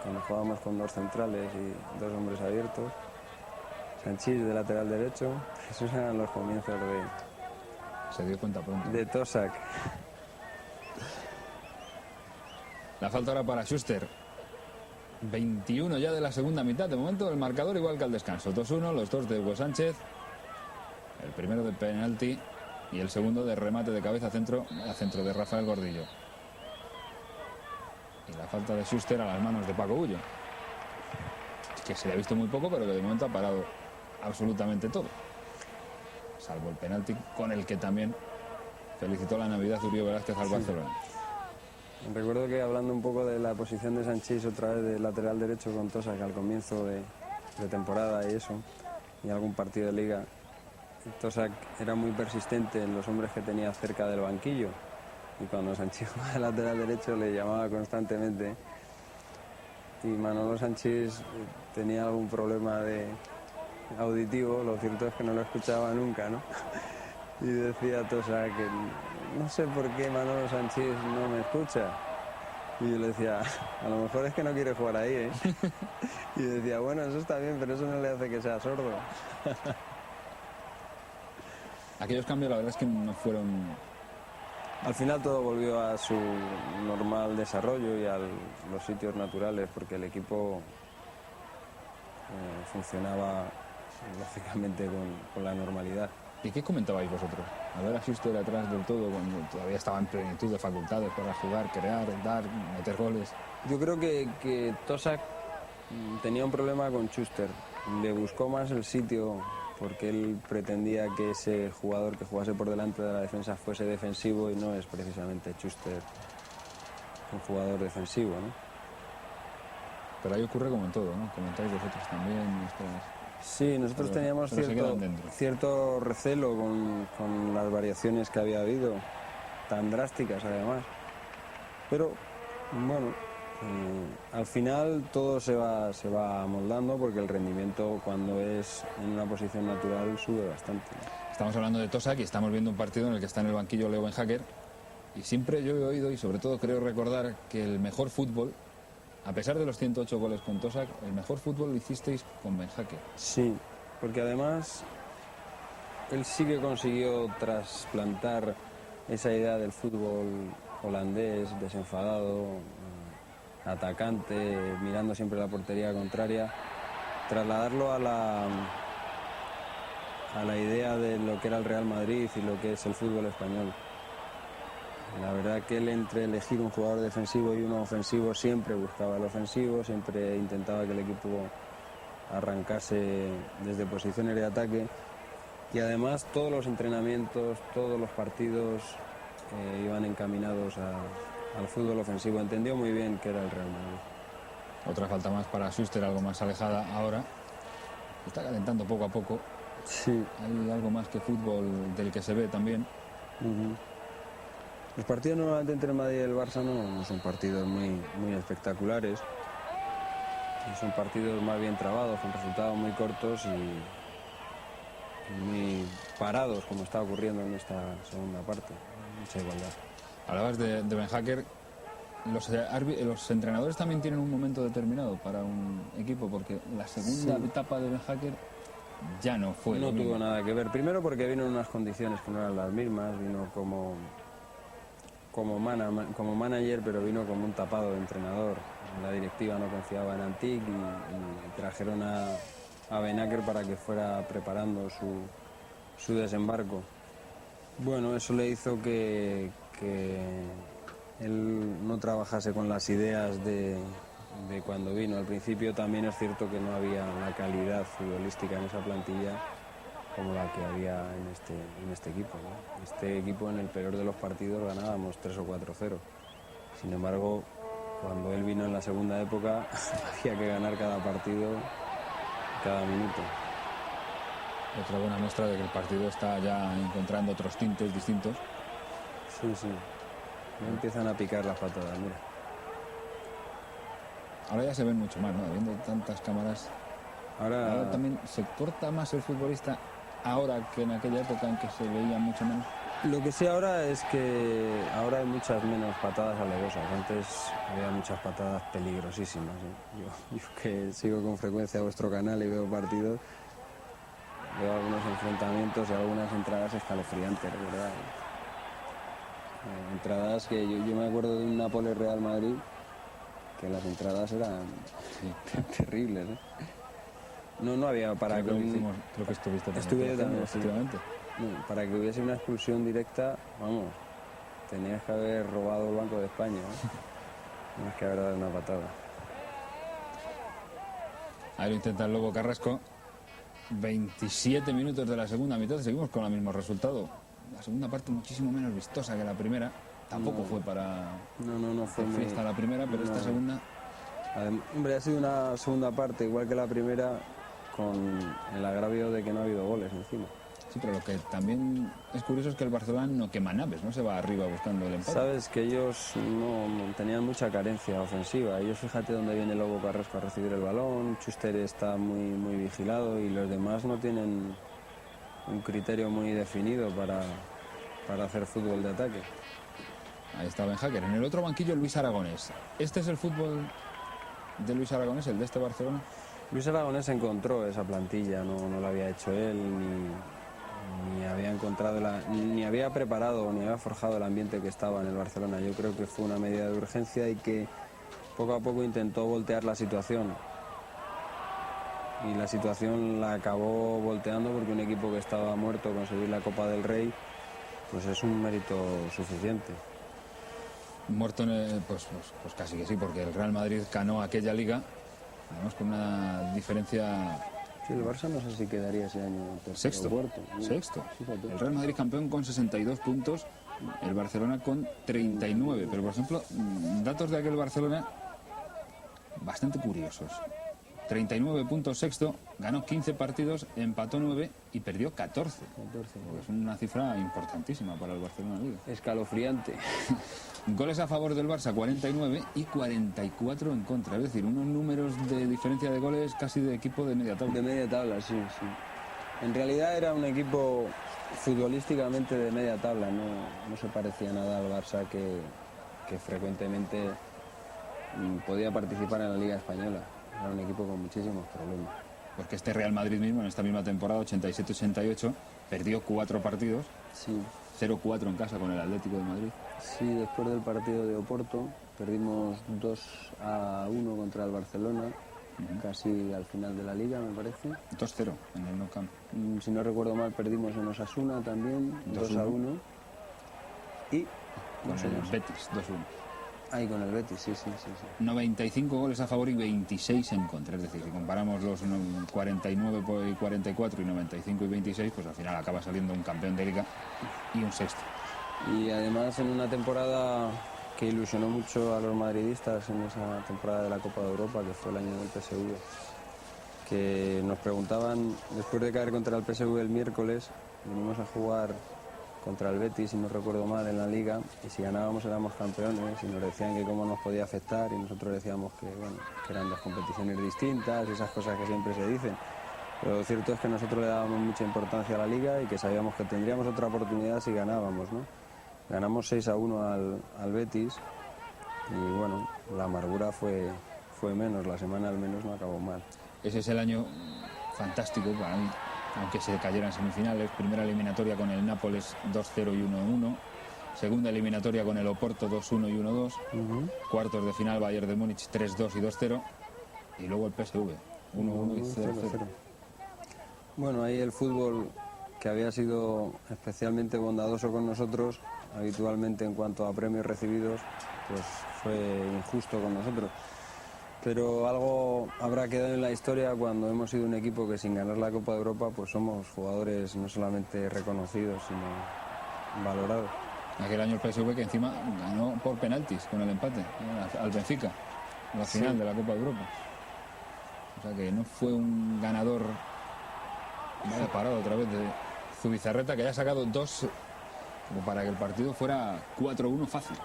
cuando jugábamos con dos centrales y dos hombres abiertos, Sanchís de lateral derecho. Esos eran los comienzos Se dio cuenta pronto. de Tosak. La falta ahora para Schuster. 21 ya de la segunda mitad. De momento el marcador igual que al descanso. 2-1, los dos de Hugo Sánchez. El primero de penalti y el segundo de remate de cabeza a centro de Rafael Gordillo. Y la falta de Schuster a las manos de Paco Bullo, que se le ha visto muy poco, pero que de momento ha parado absolutamente todo. Salvo el penalti con el que también felicitó la Navidad Uribe Velázquez al Barcelona. Recuerdo que hablando un poco de la posición de Sanchís otra vez de lateral derecho con Tosak al comienzo de temporada y eso, y algún partido de liga, Tosak era muy persistente en los hombres que tenía cerca del banquillo, y cuando Sanchís jugaba de lateral derecho le llamaba constantemente, y Manolo Sanchís tenía algún problema auditivo, lo cierto es que no lo escuchaba nunca, ¿no? Y decía Tosak que no sé por qué Manolo Sanchís no me escucha. Y yo le decía, a lo mejor es que no quiere jugar ahí, ¿eh? Y decía, bueno, eso está bien, pero eso no le hace que sea sordo. Aquellos cambios la verdad es que no fueron... Al final todo volvió a su normal desarrollo y a los sitios naturales, porque el equipo funcionaba lógicamente con la normalidad. ¿Y qué comentabais vosotros? A ver a Schuster atrás del todo, cuando todavía estaba en plenitud de facultades para jugar, crear, dar, meter goles. Yo creo que Tosak tenía un problema con Schuster. Le buscó más el sitio porque él pretendía que ese jugador que jugase por delante de la defensa fuese defensivo y no es precisamente Schuster un jugador defensivo, ¿no? Pero ahí ocurre como en todo, ¿no? Comentáis vosotros también. Sí, nosotros teníamos cierto recelo con las variaciones que había habido, tan drásticas además. Pero, bueno, al final todo se va amoldando porque el rendimiento cuando es en una posición natural sube bastante. Estamos hablando de Tosak y estamos viendo un partido en el que está en el banquillo Leo Benhacker. Y siempre yo he oído, y sobre todo creo recordar, que el mejor fútbol, a pesar de los 108 goles con Tosak, el mejor fútbol lo hicisteis con Benhacker. Sí, porque además él sí que consiguió trasplantar esa idea del fútbol holandés, desenfadado, atacante, mirando siempre la portería contraria, trasladarlo a la idea de lo que era el Real Madrid y lo que es el fútbol español. La verdad que él, entre elegir un jugador defensivo y uno ofensivo, siempre buscaba el ofensivo, siempre intentaba que el equipo arrancase desde posiciones de ataque, y además todos los entrenamientos, todos los partidos iban encaminados al fútbol ofensivo. Entendió muy bien que era el Real Madrid. Otra falta más para Schuster, algo más alejada ahora. Está calentando poco a poco. Sí. Hay algo más que fútbol del que se ve también. Los partidos normalmente entre el Madrid y el Barça no son partidos muy espectaculares. Son partidos más bien trabados, con resultados muy cortos y muy parados, como está ocurriendo en esta segunda parte. Mucha igualdad. Hablabas de Ben Hacker. Los entrenadores también tienen un momento determinado para un equipo, porque la segunda etapa de Ben Hacker ya no fue. No tuvo nada que ver. Primero porque vino en unas condiciones que no eran las mismas, vino como manager, pero vino como un tapado de entrenador. La directiva no confiaba en Antic y trajeron a Ben Hacker para que fuera preparando su desembarco. Bueno, eso le hizo que él no trabajase con las ideas de cuando vino. Al principio también es cierto que no había la calidad futbolística en esa plantilla como la que había en este equipo, ¿no? Este equipo, en el peor de los partidos, ganábamos 3 o 4-0. Sin embargo, cuando él vino en la segunda época había que ganar cada partido, cada minuto. Otra buena muestra de que el partido está ya encontrando otros tintes distintos. Sí. Ya empiezan a picar las patadas, mira. Ahora ya se ven mucho más, ¿no? Habiendo tantas cámaras. Ahora también se corta más el futbolista ahora que en aquella época en que se veía mucho menos. Lo que sé ahora es que ahora hay muchas menos patadas alevosas. Antes había muchas patadas peligrosísimas, ¿eh? Yo que sigo con frecuencia vuestro canal y veo partidos, veo algunos enfrentamientos y algunas entradas escalofriantes, ¿verdad? Entradas que yo me acuerdo de un Nápoles-Real Madrid, que las entradas eran terribles, ¿eh? No había para creo que estuviste también, efectivamente. No, para que hubiese una expulsión directa, vamos, tenías que haber robado el Banco de España, ¿eh? Más que haber dado una patada. Ahí lo intenta el Lobo Carrasco. 27 minutos de la segunda mitad, seguimos con el mismo resultado. La segunda parte muchísimo menos vistosa que la primera. Tampoco fue para no fue fiesta la primera, pero esta segunda... Hombre, ha sido una segunda parte igual que la primera, con el agravio de que no ha habido goles encima. Sí, pero lo que también es curioso es que el Barcelona no quema naves, no se va arriba buscando el empate. Sabes que ellos no tenían mucha carencia ofensiva. Ellos, fíjate dónde viene el Lobo Carrasco a recibir el balón, Schuster está muy vigilado y los demás no tienen un criterio muy definido para hacer fútbol de ataque. Ahí está Ben Hacker. En el otro banquillo, Luis Aragonés. ¿Este es el fútbol de Luis Aragonés, el de este Barcelona? Luis Aragonés encontró esa plantilla, no la había hecho él, ni había encontrado ni había preparado ni había forjado el ambiente que estaba en el Barcelona. Yo creo que fue una medida de urgencia y que poco a poco intentó voltear la situación. Y la situación la acabó volteando porque un equipo que estaba muerto, conseguir la Copa del Rey, pues es un mérito suficiente. Muerto, pues casi que sí, porque el Real Madrid ganó aquella liga, además con una diferencia... Sí, el Barça no sé si quedaría ese año sexto. Sexto. Fíjate. El Real Madrid campeón con 62 puntos, el Barcelona con 39. Pero, por ejemplo, datos de aquel Barcelona bastante curiosos. 39 puntos sexto, ganó 15 partidos, empató 9 y perdió 14. Es una cifra importantísima para el Barcelona Liga. Escalofriante. Goles a favor del Barça, 49 y 44 en contra. Es decir, unos números de diferencia de goles casi de equipo de media tabla. De media tabla, sí. En realidad era un equipo futbolísticamente de media tabla, no se parecía nada al Barça que frecuentemente podía participar en la Liga Española. Era un equipo con muchísimos problemas. Porque este Real Madrid mismo en esta misma temporada, 87-88, perdió 4 partidos, sí. 0-4 en casa con el Atlético de Madrid. Sí, después del partido de Oporto perdimos 2-1 contra el Barcelona casi al final de la liga, me parece. 2-0 en el Nou Camp. Si no recuerdo mal, perdimos en Osasuna también, 2-1. Y Con el Betis, 2-1. Ahí con el Betis, sí. 95 goles a favor y 26 en contra. Es decir, si comparamos los 49 y 44 y 95 y 26, pues al final acaba saliendo un campeón de liga y un sexto. Y además en una temporada que ilusionó mucho a los madridistas, en esa temporada de la Copa de Europa, que fue el año del PSV, que nos preguntaban, después de caer contra el PSV el miércoles, vinimos a jugar contra el Betis, si no recuerdo mal, en la liga, y si ganábamos éramos campeones, y nos decían que cómo nos podía afectar, y nosotros decíamos que, bueno, que eran dos competiciones distintas, esas cosas que siempre se dicen. Pero lo cierto es que nosotros le dábamos mucha importancia a la liga y que sabíamos que tendríamos otra oportunidad si ganábamos, ¿no? Ganamos 6-1 al Betis, y bueno, la amargura fue menos, la semana al menos no acabó mal. Ese es el año fantástico para mí, aunque se cayeran semifinales. Primera eliminatoria con el Nápoles 2-0 y 1-1. Segunda eliminatoria con el Oporto 2-1 y 1-2. Cuartos de final Bayern de Múnich 3-2 y 2-0. Y luego el PSV 1-1 y 0-0. Bueno, ahí el fútbol, que había sido especialmente bondadoso con nosotros, habitualmente en cuanto a premios recibidos, pues fue injusto con nosotros. Pero algo habrá quedado en la historia cuando hemos sido un equipo que sin ganar la Copa de Europa pues somos jugadores no solamente reconocidos sino valorados. Aquel año el PSV que encima ganó por penaltis con el empate al Benfica, en la final de la Copa de Europa. O sea que no fue un ganador. Vaya parado otra vez de Zubizarreta, que haya sacado 2 como para que el partido fuera 4-1 fácil.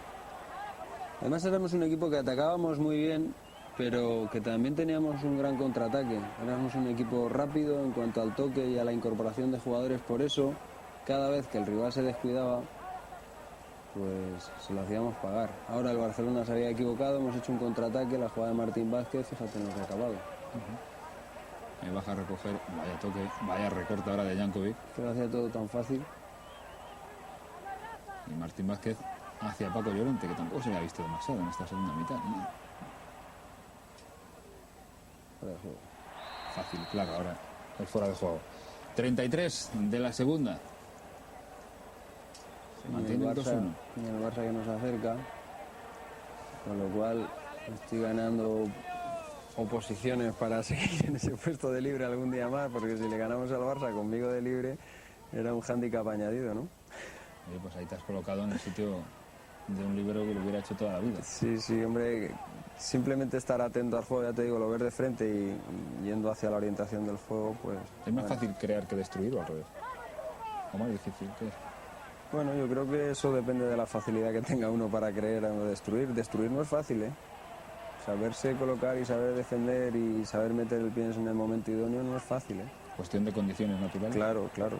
Además éramos un equipo que atacábamos muy bien, pero que también teníamos un gran contraataque. Éramos un equipo rápido en cuanto al toque y a la incorporación de jugadores. Por eso, cada vez que el rival se descuidaba, pues se lo hacíamos pagar. Ahora el Barcelona se había equivocado, hemos hecho un contraataque, la jugada de Martín Vázquez, fíjate en lo que ha acabado. Me baja a recoger, vaya toque, vaya recorte ahora de Jankovic. Que lo hacía todo tan fácil. Y Martín Vázquez hacia Paco Llorente, que tampoco se le ha visto demasiado en esta segunda mitad, ¿no? Fuera de juego. Fácil, claro, ahora es fuera de juego. 33 de la segunda. Se mantiene el 2-1. Ni el Barça que nos acerca, con lo cual estoy ganando oposiciones para seguir en ese puesto de libre algún día más, porque si le ganamos al Barça conmigo de libre era un hándicap añadido, ¿no? Oye, pues ahí te has colocado en el sitio de un libero que lo hubiera hecho toda la vida. Sí, hombre, simplemente estar atento al juego, ya te digo, lo ver de frente y yendo hacia la orientación del juego, pues... ¿Es más fácil crear que destruir o al revés? ¿O más difícil? ¿Qué es? Bueno, yo creo que eso depende de la facilidad que tenga uno para creer o destruir. Destruir no es fácil, ¿eh? Saberse colocar y saber defender y saber meter el pie en el momento idóneo no es fácil, ¿eh? Cuestión de condiciones naturales. Claro.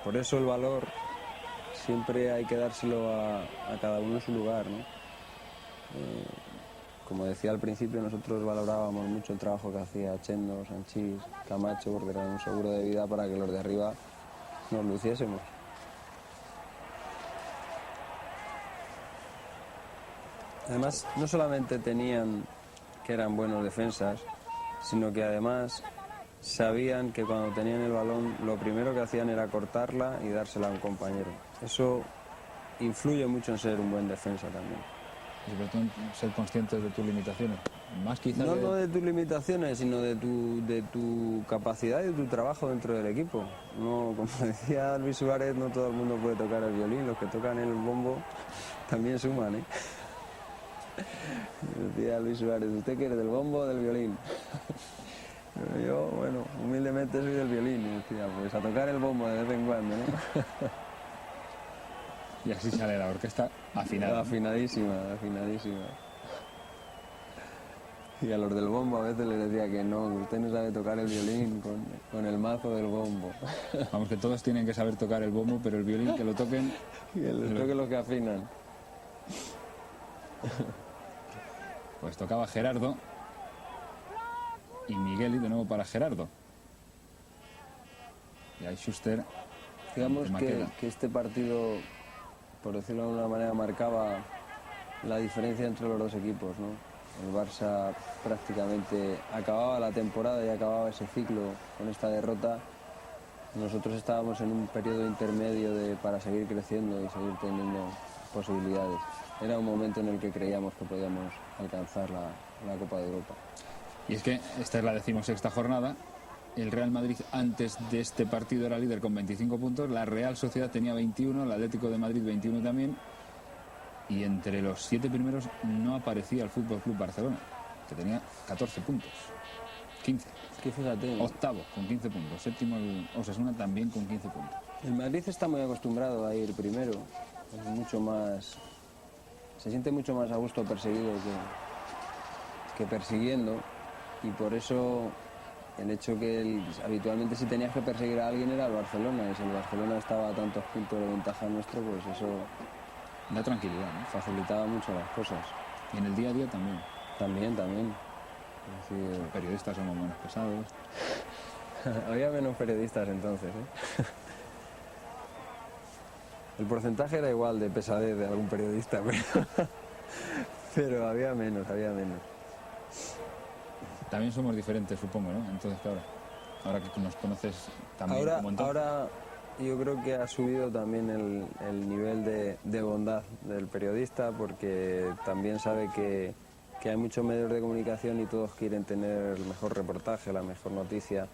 Por eso el valor siempre hay que dárselo a cada uno en su lugar, ¿no? Como decía al principio, nosotros valorábamos mucho el trabajo que hacía Chendo, Sanchís, Camacho, porque era un seguro de vida para que los de arriba nos luciésemos. Además, no solamente tenían que eran buenos defensas, sino que además sabían que cuando tenían el balón lo primero que hacían era cortarla y dársela a un compañero. Eso influye mucho en ser un buen defensa también. Y sobre todo ser conscientes de tus limitaciones. Más quizás no de tus limitaciones, sino de tu capacidad y de tu trabajo dentro del equipo. No, como decía Luis Suárez, no todo el mundo puede tocar el violín, los que tocan el bombo también suman, ¿eh? Decía Luis Suárez, ¿usted quiere del bombo o del violín? Yo, bueno, humildemente soy del violín. Y decía, pues a tocar el bombo de vez en cuando, ¿no? Y así sale la orquesta afinada. Afinadísima. Y a los del bombo a veces les decía que no, que usted no sabe tocar el violín con el mazo del bombo. Vamos, que todos tienen que saber tocar el bombo, pero el violín que lo toquen... Que les toquen los que afinan. Pues tocaba Gerardo y Migueli de nuevo para Gerardo. Y ahí Schuster. Digamos que este partido, por decirlo de alguna manera, marcaba la diferencia entre los dos equipos, ¿no? El Barça prácticamente acababa la temporada y acababa ese ciclo con esta derrota. Nosotros estábamos en un periodo intermedio para seguir creciendo y seguir teniendo posibilidades. Era un momento en el que creíamos que podíamos alcanzar la Copa de Europa. Y es que esta es la 16ª jornada. El Real Madrid antes de este partido era líder con 25 puntos, la Real Sociedad tenía 21, el Atlético de Madrid 21 también, y entre los 7 primeros no aparecía el Fútbol Club Barcelona, que tenía 14 puntos, 15. Es que fíjate, octavo con 15 puntos, séptimo el Osasuna también con 15 puntos. el Madrid está muy acostumbrado a ir primero, es mucho más, se siente mucho más a gusto perseguido que persiguiendo, y por eso el hecho que habitualmente si tenías que perseguir a alguien era el Barcelona, y si el Barcelona estaba a tantos puntos de ventaja nuestro, pues eso Da tranquilidad, ¿no? facilitaba mucho las cosas. Y en el día a día también. También. Es decir, Los periodistas somos menos pesados. había menos periodistas entonces, ¿eh? El porcentaje era igual de pesadez de algún periodista, pero había menos. También somos diferentes, supongo, ¿no? Entonces, claro, ahora que nos conoces también como entonces. Ahora yo creo que ha subido también el nivel de bondad del periodista, porque también sabe que hay muchos medios de comunicación y todos quieren tener el mejor reportaje, la mejor noticia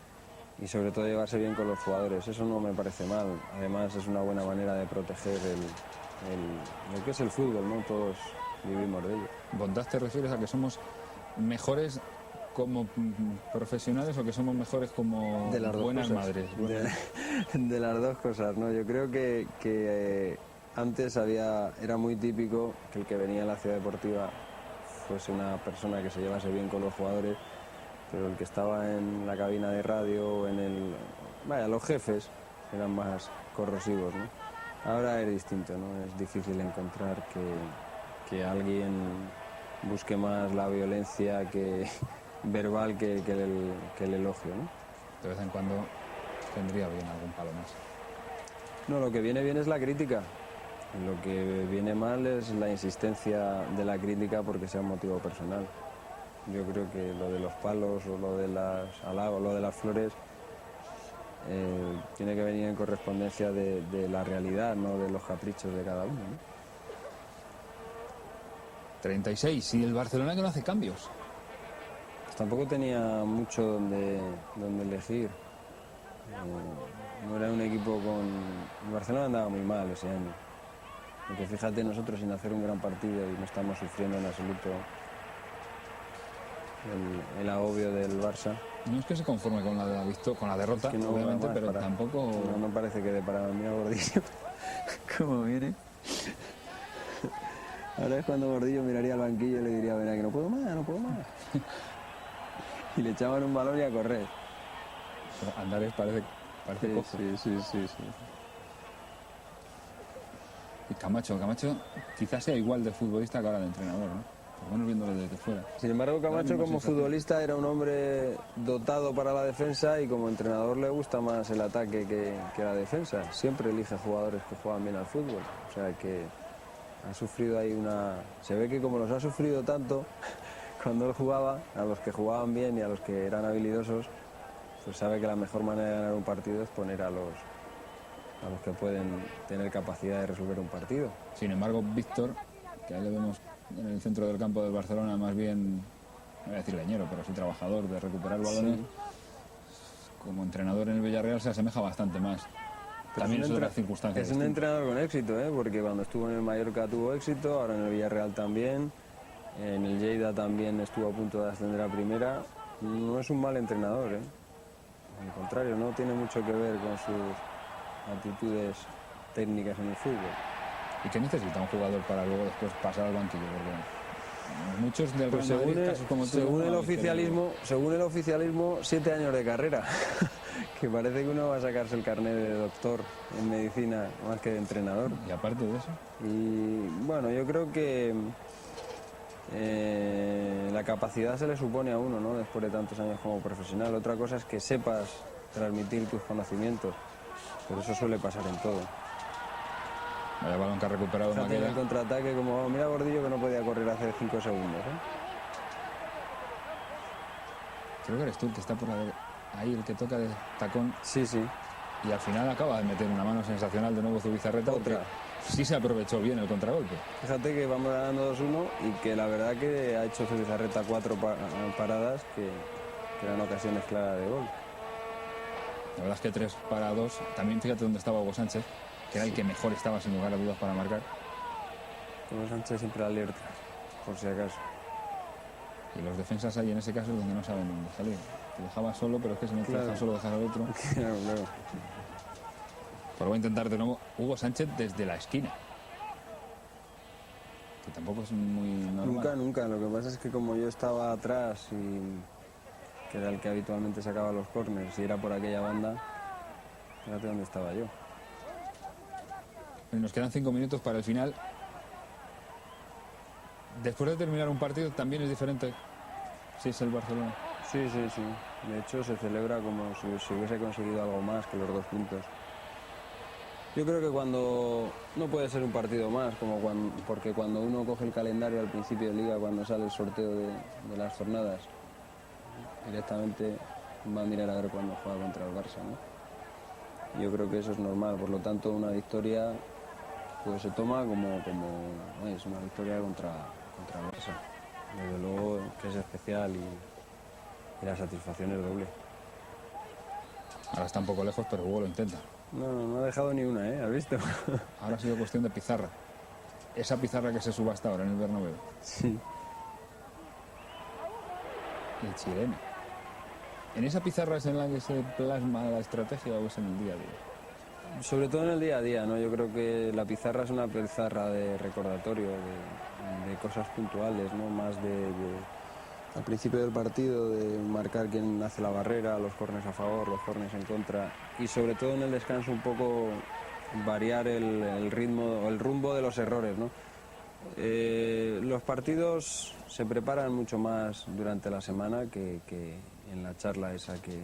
y sobre todo llevarse bien con los jugadores. Eso no me parece mal. Además es una buena manera de proteger lo que es el fútbol, ¿no? Todos vivimos de ello. ¿Bondad te refieres a que somos mejores como profesionales o que somos mejores como De las dos buenas cosas. madres? De las dos cosas, ¿no? Yo creo que antes era muy típico que el que venía a la ciudad deportiva fuese una persona que se llevase bien con los jugadores, pero el que estaba en la cabina de radio, los jefes eran más corrosivos, ¿no? Ahora es distinto, ¿no? Es difícil encontrar que alguien busque más la violencia verbal que el elogio, ¿no? De vez en cuando tendría bien algún palo más. No, lo que viene bien es la crítica. Lo que viene mal es la insistencia de la crítica porque sea un motivo personal. Yo creo que lo de los palos o lo de las halagos, lo de las flores, tiene que venir en correspondencia de la realidad, no de los caprichos de cada uno, ¿no? 36, y el Barcelona que no hace cambios. Pues tampoco tenía mucho donde elegir. No era un equipo el Barcelona andaba muy mal ese año. Porque fíjate, nosotros sin hacer un gran partido y no estamos sufriendo en absoluto el agobio del Barça. No es que se conforme con la derrota, Es que no, obviamente, además, pero tampoco... No parece que de para mira Gordillo cómo viene. Ahora es cuando Gordillo miraría al banquillo y le diría, verá que no puedo más. Y le echaban un balón y a correr. Andares parece cojo. Sí. Y Camacho quizás sea igual de futbolista que ahora de entrenador, ¿no? Por lo menos viéndolo desde fuera. Sin embargo, Camacho como sensación. futbolista era un hombre dotado para la defensa y como entrenador le gusta más el ataque que la defensa. Siempre elige jugadores que juegan bien al fútbol. O sea que ha sufrido ahí Se ve que como los ha sufrido tanto cuando él jugaba, a los que jugaban bien y a los que eran habilidosos, pues sabe que la mejor manera de ganar un partido es poner a los que pueden tener capacidad de resolver un partido. Sin embargo, Víctor, que ahí le vemos en el centro del campo del Barcelona, más bien, no voy a decir leñero, pero sí trabajador de recuperar balones, Sí. como entrenador en el Villarreal se asemeja bastante más. También es otra circunstancia. Es un entrenador con éxito, porque cuando estuvo en el Mallorca tuvo éxito, ahora en el Villarreal también, en el Lleida también estuvo a punto de ascender a primera. No es un mal entrenador, al contrario, no tiene mucho que ver con sus actitudes técnicas en el fútbol. ¿Y qué necesita un jugador para luego después pasar al banquillo? Porque muchos del Pues Real Madrid, casos como tú, según el no, oficialismo, 7 años de carrera. Que parece que uno va a sacarse el carnet de doctor en medicina más que de entrenador. Y aparte de eso, Y bueno, yo creo que la capacidad se le supone a uno, ¿no? Después de tantos años como profesional. Otra cosa es que sepas transmitir tus conocimientos, pero eso suele pasar en todo. vaya balón que ha recuperado Fíjate en Maqueda. el contraataque, como mira Gordillo que no podía correr hace 5 segundos, creo que eres tú el que está por ahí, el que toca de tacón, Sí, sí. y al final acaba de meter una mano sensacional de nuevo Zubizarreta. Otra. Sí se aprovechó bien el contragolpe. Fíjate que vamos ganando 2-1 y que la verdad que ha hecho Zubizarreta 4 paradas que eran ocasiones claras de gol. La verdad es que 3-2. También fíjate dónde estaba Hugo Sánchez, que era el que mejor estaba sin lugar a dudas para marcar. Hugo Sánchez siempre alerta, por si acaso. Y los defensas ahí en ese caso es donde no saben dónde salir. Te dejaba solo, pero es que si no te dejas solo dejas al otro. Claro, claro. Pero voy a intentar de nuevo Hugo Sánchez desde la esquina. Que tampoco es muy normal. Nunca. Lo que pasa es que como yo estaba atrás y que era el que habitualmente sacaba los córners y era por aquella banda, fíjate dónde estaba yo. Y nos quedan 5 minutos para el final. Después de terminar un partido también es diferente si es el Barcelona. Sí. De hecho se celebra como si se hubiese conseguido algo más que los 2 puntos. Yo creo que cuando no puede ser un partido más, porque cuando uno coge el calendario al principio de liga, cuando sale el sorteo de las jornadas, directamente va a mirar a ver cuándo juega contra el Barça, ¿no? Yo creo que eso es normal, por lo tanto una victoria pues se toma como es una victoria contra el Barça. Desde luego que es especial y la satisfacción es doble. Ahora está un poco lejos, pero Hugo lo intenta. No ha dejado ni una, ¿Has visto? Ahora ha sido cuestión de pizarra. Esa pizarra que se suba hasta ahora en el Bernabéu. Sí. El chileno. ¿En esa pizarra es en la que se plasma la estrategia o es en el día a día? Sobre todo en el día a día, ¿no? Yo creo que la pizarra es una pizarra de recordatorio, de cosas puntuales, ¿no? Más al principio del partido, de marcar quién hace la barrera, los córners a favor, los córners en contra. Y sobre todo en el descanso un poco variar el ritmo o el rumbo de los errores, ¿no? Los partidos se preparan mucho más durante la semana que en la charla esa que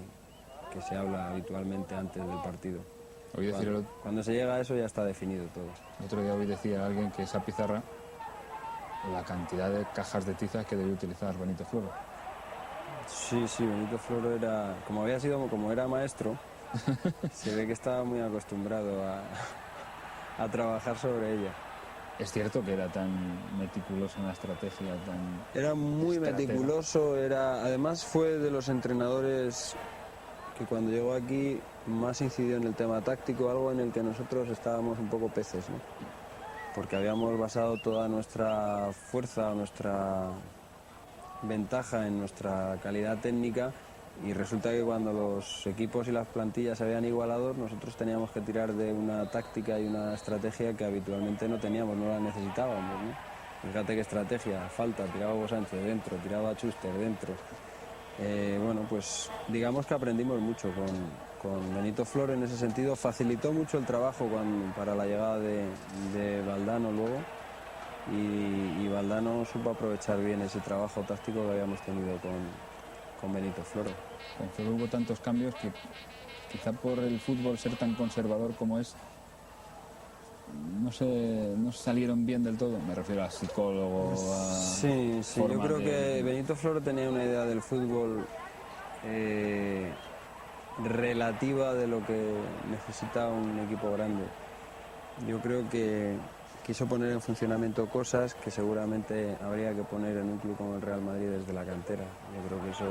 se habla habitualmente antes del partido. Cuando se llega a eso ya está definido todo. El otro día hoy decía alguien que esa pizarra, la cantidad de cajas de tiza que debió utilizar Benito Floro. Sí, Benito Floro era, como era maestro, se ve que estaba muy acostumbrado a trabajar sobre ella. Es cierto que era tan meticuloso en la estrategia, Era muy meticuloso, además fue de los entrenadores que cuando llegó aquí más incidió en el tema táctico, algo en el que nosotros estábamos un poco peces, ¿no? Porque habíamos basado toda nuestra fuerza, nuestra ventaja en nuestra calidad técnica y resulta que cuando los equipos y las plantillas se habían igualado, nosotros teníamos que tirar de una táctica y una estrategia que habitualmente no teníamos, no la necesitábamos, ¿no? Fíjate qué estrategia, falta, tiraba Hugo Sánchez dentro, tiraba Schuster dentro. Bueno, pues digamos que aprendimos mucho con Benito Floro en ese sentido, facilitó mucho el trabajo para la llegada de Valdano luego y Valdano supo aprovechar bien ese trabajo táctico que habíamos tenido con Benito Floro. Con Floro hubo tantos cambios que quizá por el fútbol ser tan conservador como es, no salieron bien del todo. Me refiero a psicólogos, a... Sí, yo creo que Benito Floro tenía una idea del fútbol relativa de lo que necesita un equipo grande. Yo creo que quiso poner en funcionamiento cosas que seguramente habría que poner en un club como el Real Madrid desde la cantera. Yo creo que eso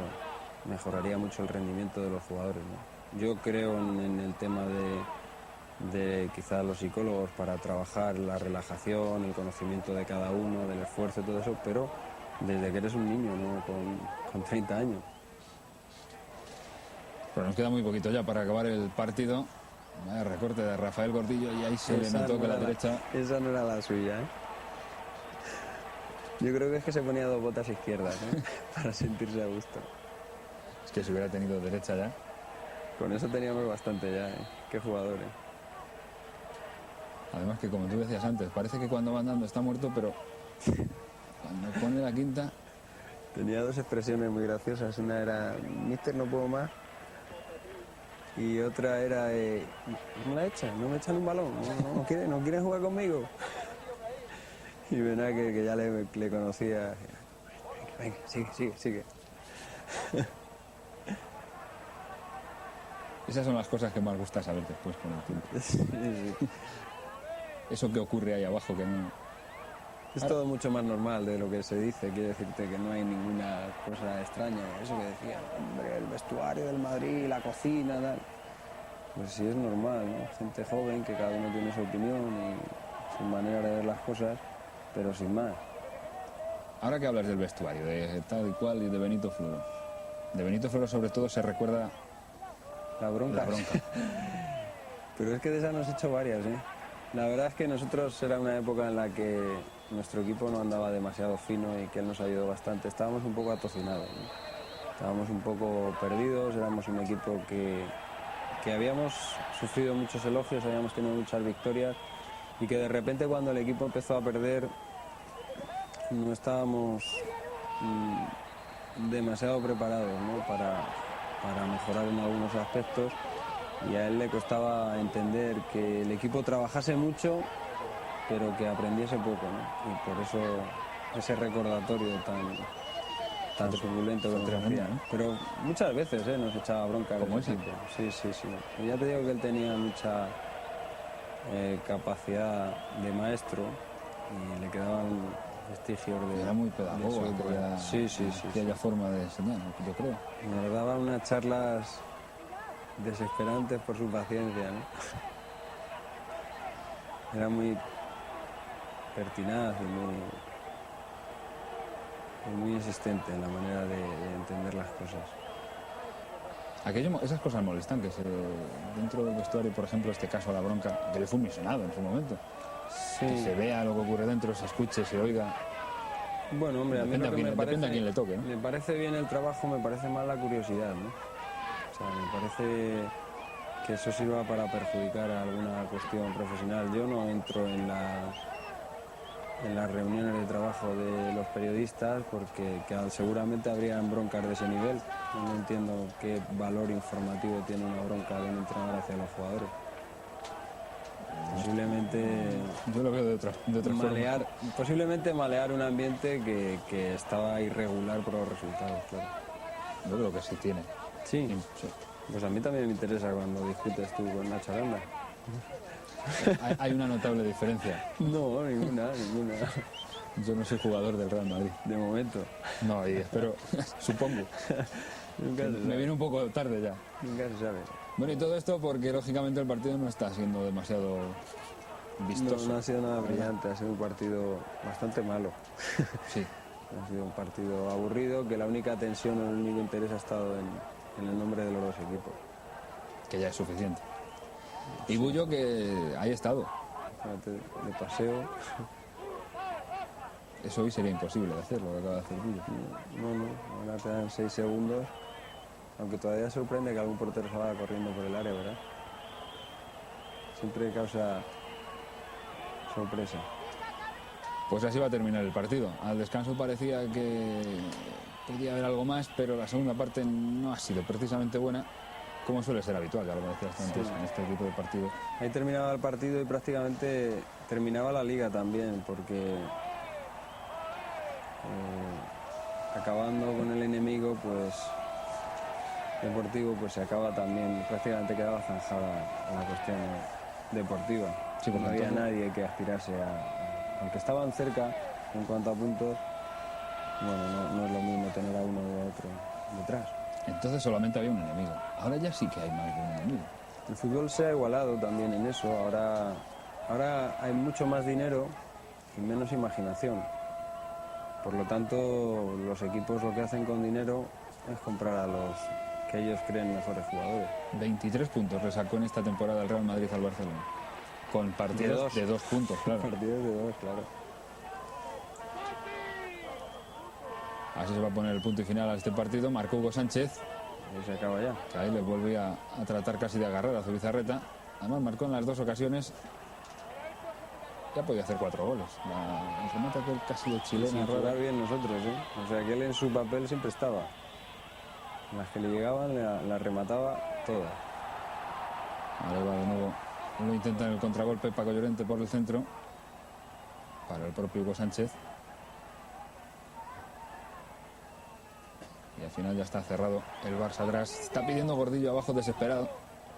mejoraría mucho el rendimiento de los jugadores, ¿no? Yo creo en el tema de quizás los psicólogos para trabajar la relajación, el conocimiento de cada uno, del esfuerzo y todo eso, pero desde que eres un niño, ¿no? Con 30 años. Pero nos queda muy poquito ya para acabar el partido. Vaya recorte de Rafael Gordillo y ahí se le notó que la derecha... Esa no era la suya, ¿eh? Yo creo que es que se ponía 2 botas izquierdas, ¿eh? Para sentirse a gusto. Es que si hubiera tenido derecha ya... Con eso teníamos bastante ya, ¿eh? Qué jugadores. Además que como tú decías antes, parece que cuando va andando está muerto, pero cuando pone la quinta... Tenía 2 expresiones muy graciosas. Una era, mister, no puedo más. Y otra era, no me echan un balón, no quieren jugar conmigo. Y verdad que ya le conocía. Venga, sigue. Esas son las cosas que más gusta saber después con el tiempo. Sí. Eso que ocurre ahí abajo que no... Es todo mucho más normal de lo que se dice, quiere decirte que no hay ninguna cosa extraña. Eso que decía, hombre, el vestuario del Madrid, la cocina, tal. Pues sí es normal, ¿no? Gente joven que cada uno tiene su opinión y su manera de ver las cosas, pero sin más. Ahora que hablas del vestuario, de tal y cual y de Benito Floro. De Benito Floro sobre todo se recuerda La bronca. la bronca. Pero es que de esas nos he hecho varias, ¿eh? La verdad es que nosotros era una época en la que nuestro equipo no andaba demasiado fino y que él nos ayudó bastante. Estábamos un poco atocinados, ¿no? Estábamos un poco perdidos, éramos un equipo que habíamos sufrido muchos elogios, habíamos tenido muchas victorias y que de repente cuando el equipo empezó a perder no estábamos demasiado preparados, ¿no? para mejorar en algunos aspectos. Y a él le costaba entender que el equipo trabajase mucho, pero que aprendiese poco, ¿no? Y por eso ese recordatorio tan turbulento que nos hacía, ¿no? Pero muchas veces nos echaba bronca. ¿Como ese? Sí. Y ya te digo que él tenía mucha capacidad de maestro y le quedaban vestigios de... Era muy pedagogo, Sí. aquella forma de enseñar, yo creo. Nos daba unas charlas desesperantes por su paciencia, ¿no? Era muy pertinaz y muy insistente en la manera de entender las cosas. Esas cosas molestan, que dentro del vestuario, por ejemplo, este caso la bronca, que le fue muy sonado en su momento. Sí. Que se vea lo que ocurre dentro, se escuche, se oiga. Bueno, hombre, a mí lo que me parece... Depende a quién le toque, ¿no? Me parece bien el trabajo, me parece mal la curiosidad, ¿no? O sea, me parece que eso sirva para perjudicar a alguna cuestión profesional. Yo no entro en las reuniones de trabajo de los periodistas porque seguramente habrían broncas de ese nivel. No entiendo qué valor informativo tiene una bronca de un entrenador hacia los jugadores. Posiblemente yo lo veo de otra forma. Posiblemente malear un ambiente que estaba irregular por los resultados, claro. Yo creo que sí tiene. Sí. Pues a mí también me interesa cuando discutes tú con Nacho Aranda. Hay una notable diferencia. No, ninguna. Yo no soy jugador del Real Madrid. De momento. No, y espero, supongo. Me viene un poco tarde ya. Nunca se sabe. Bueno, y todo esto porque lógicamente el partido no está siendo demasiado vistoso. No ha sido nada brillante, ha sido un partido bastante malo. Sí. Ha sido un partido aburrido, que la única tensión o el único interés ha estado en el nombre de los dos equipos. Que ya es suficiente. Y Bullo, que ahí ha estado. De paseo. Eso hoy sería imposible de hacer, lo que acaba de hacer Bullo. No, ahora te dan 6 segundos. Aunque todavía sorprende que algún portero se vaya corriendo por el área, ¿verdad? Siempre causa sorpresa. Pues así va a terminar el partido. Al descanso parecía que podía haber algo más, pero la segunda parte no ha sido precisamente buena, como suele ser habitual, ya lo decías antes, en este tipo de partidos. Ahí terminaba el partido y prácticamente terminaba la liga también, porque acabando con el enemigo, pues deportivo, pues se acaba también, prácticamente quedaba zanjada la cuestión deportiva. Sí, no había nadie que aspirase aunque estaban cerca en cuanto a puntos, bueno, no es lo mismo tener a uno o a otro detrás. Entonces solamente había un enemigo. Ahora ya sí que hay más de un enemigo. El fútbol se ha igualado también en eso. Ahora hay mucho más dinero y menos imaginación. Por lo tanto, los equipos lo que hacen con dinero es comprar a los que ellos creen mejores jugadores. 23 puntos le sacó en esta temporada el Real Madrid al Barcelona. Con partidos de 2 puntos, claro. Partidos de 2, claro. Así se va a poner el punto y final a este partido. Marcó Hugo Sánchez. Y se acaba ya. Que ahí le volvía a tratar casi de agarrar a Zubizarreta. Además marcó en las 2 ocasiones. Ya podía hacer 4 goles. El remate aquel casi de chilena. Sin jugar bien nosotros, ¿eh? O sea, que él en su papel siempre estaba. Las que le llegaban la remataba todas. Ahora va de nuevo. Lo intenta en el contragolpe Paco Llorente por el centro. Para el propio Hugo Sánchez. Y al final ya está cerrado el Barça atrás. Está pidiendo Gordillo abajo desesperado.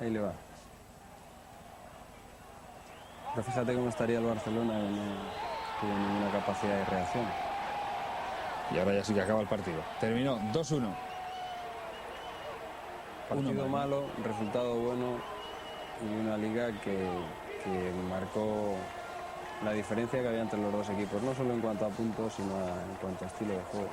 Ahí le va. Pero fíjate cómo estaría el Barcelona, que no tiene ninguna capacidad de reacción. Y ahora ya sí que acaba el partido. Terminó 2-1. Partido malo, resultado bueno y una liga que marcó la diferencia que había entre los dos equipos, no solo en cuanto a puntos, sino en cuanto a estilo de juego.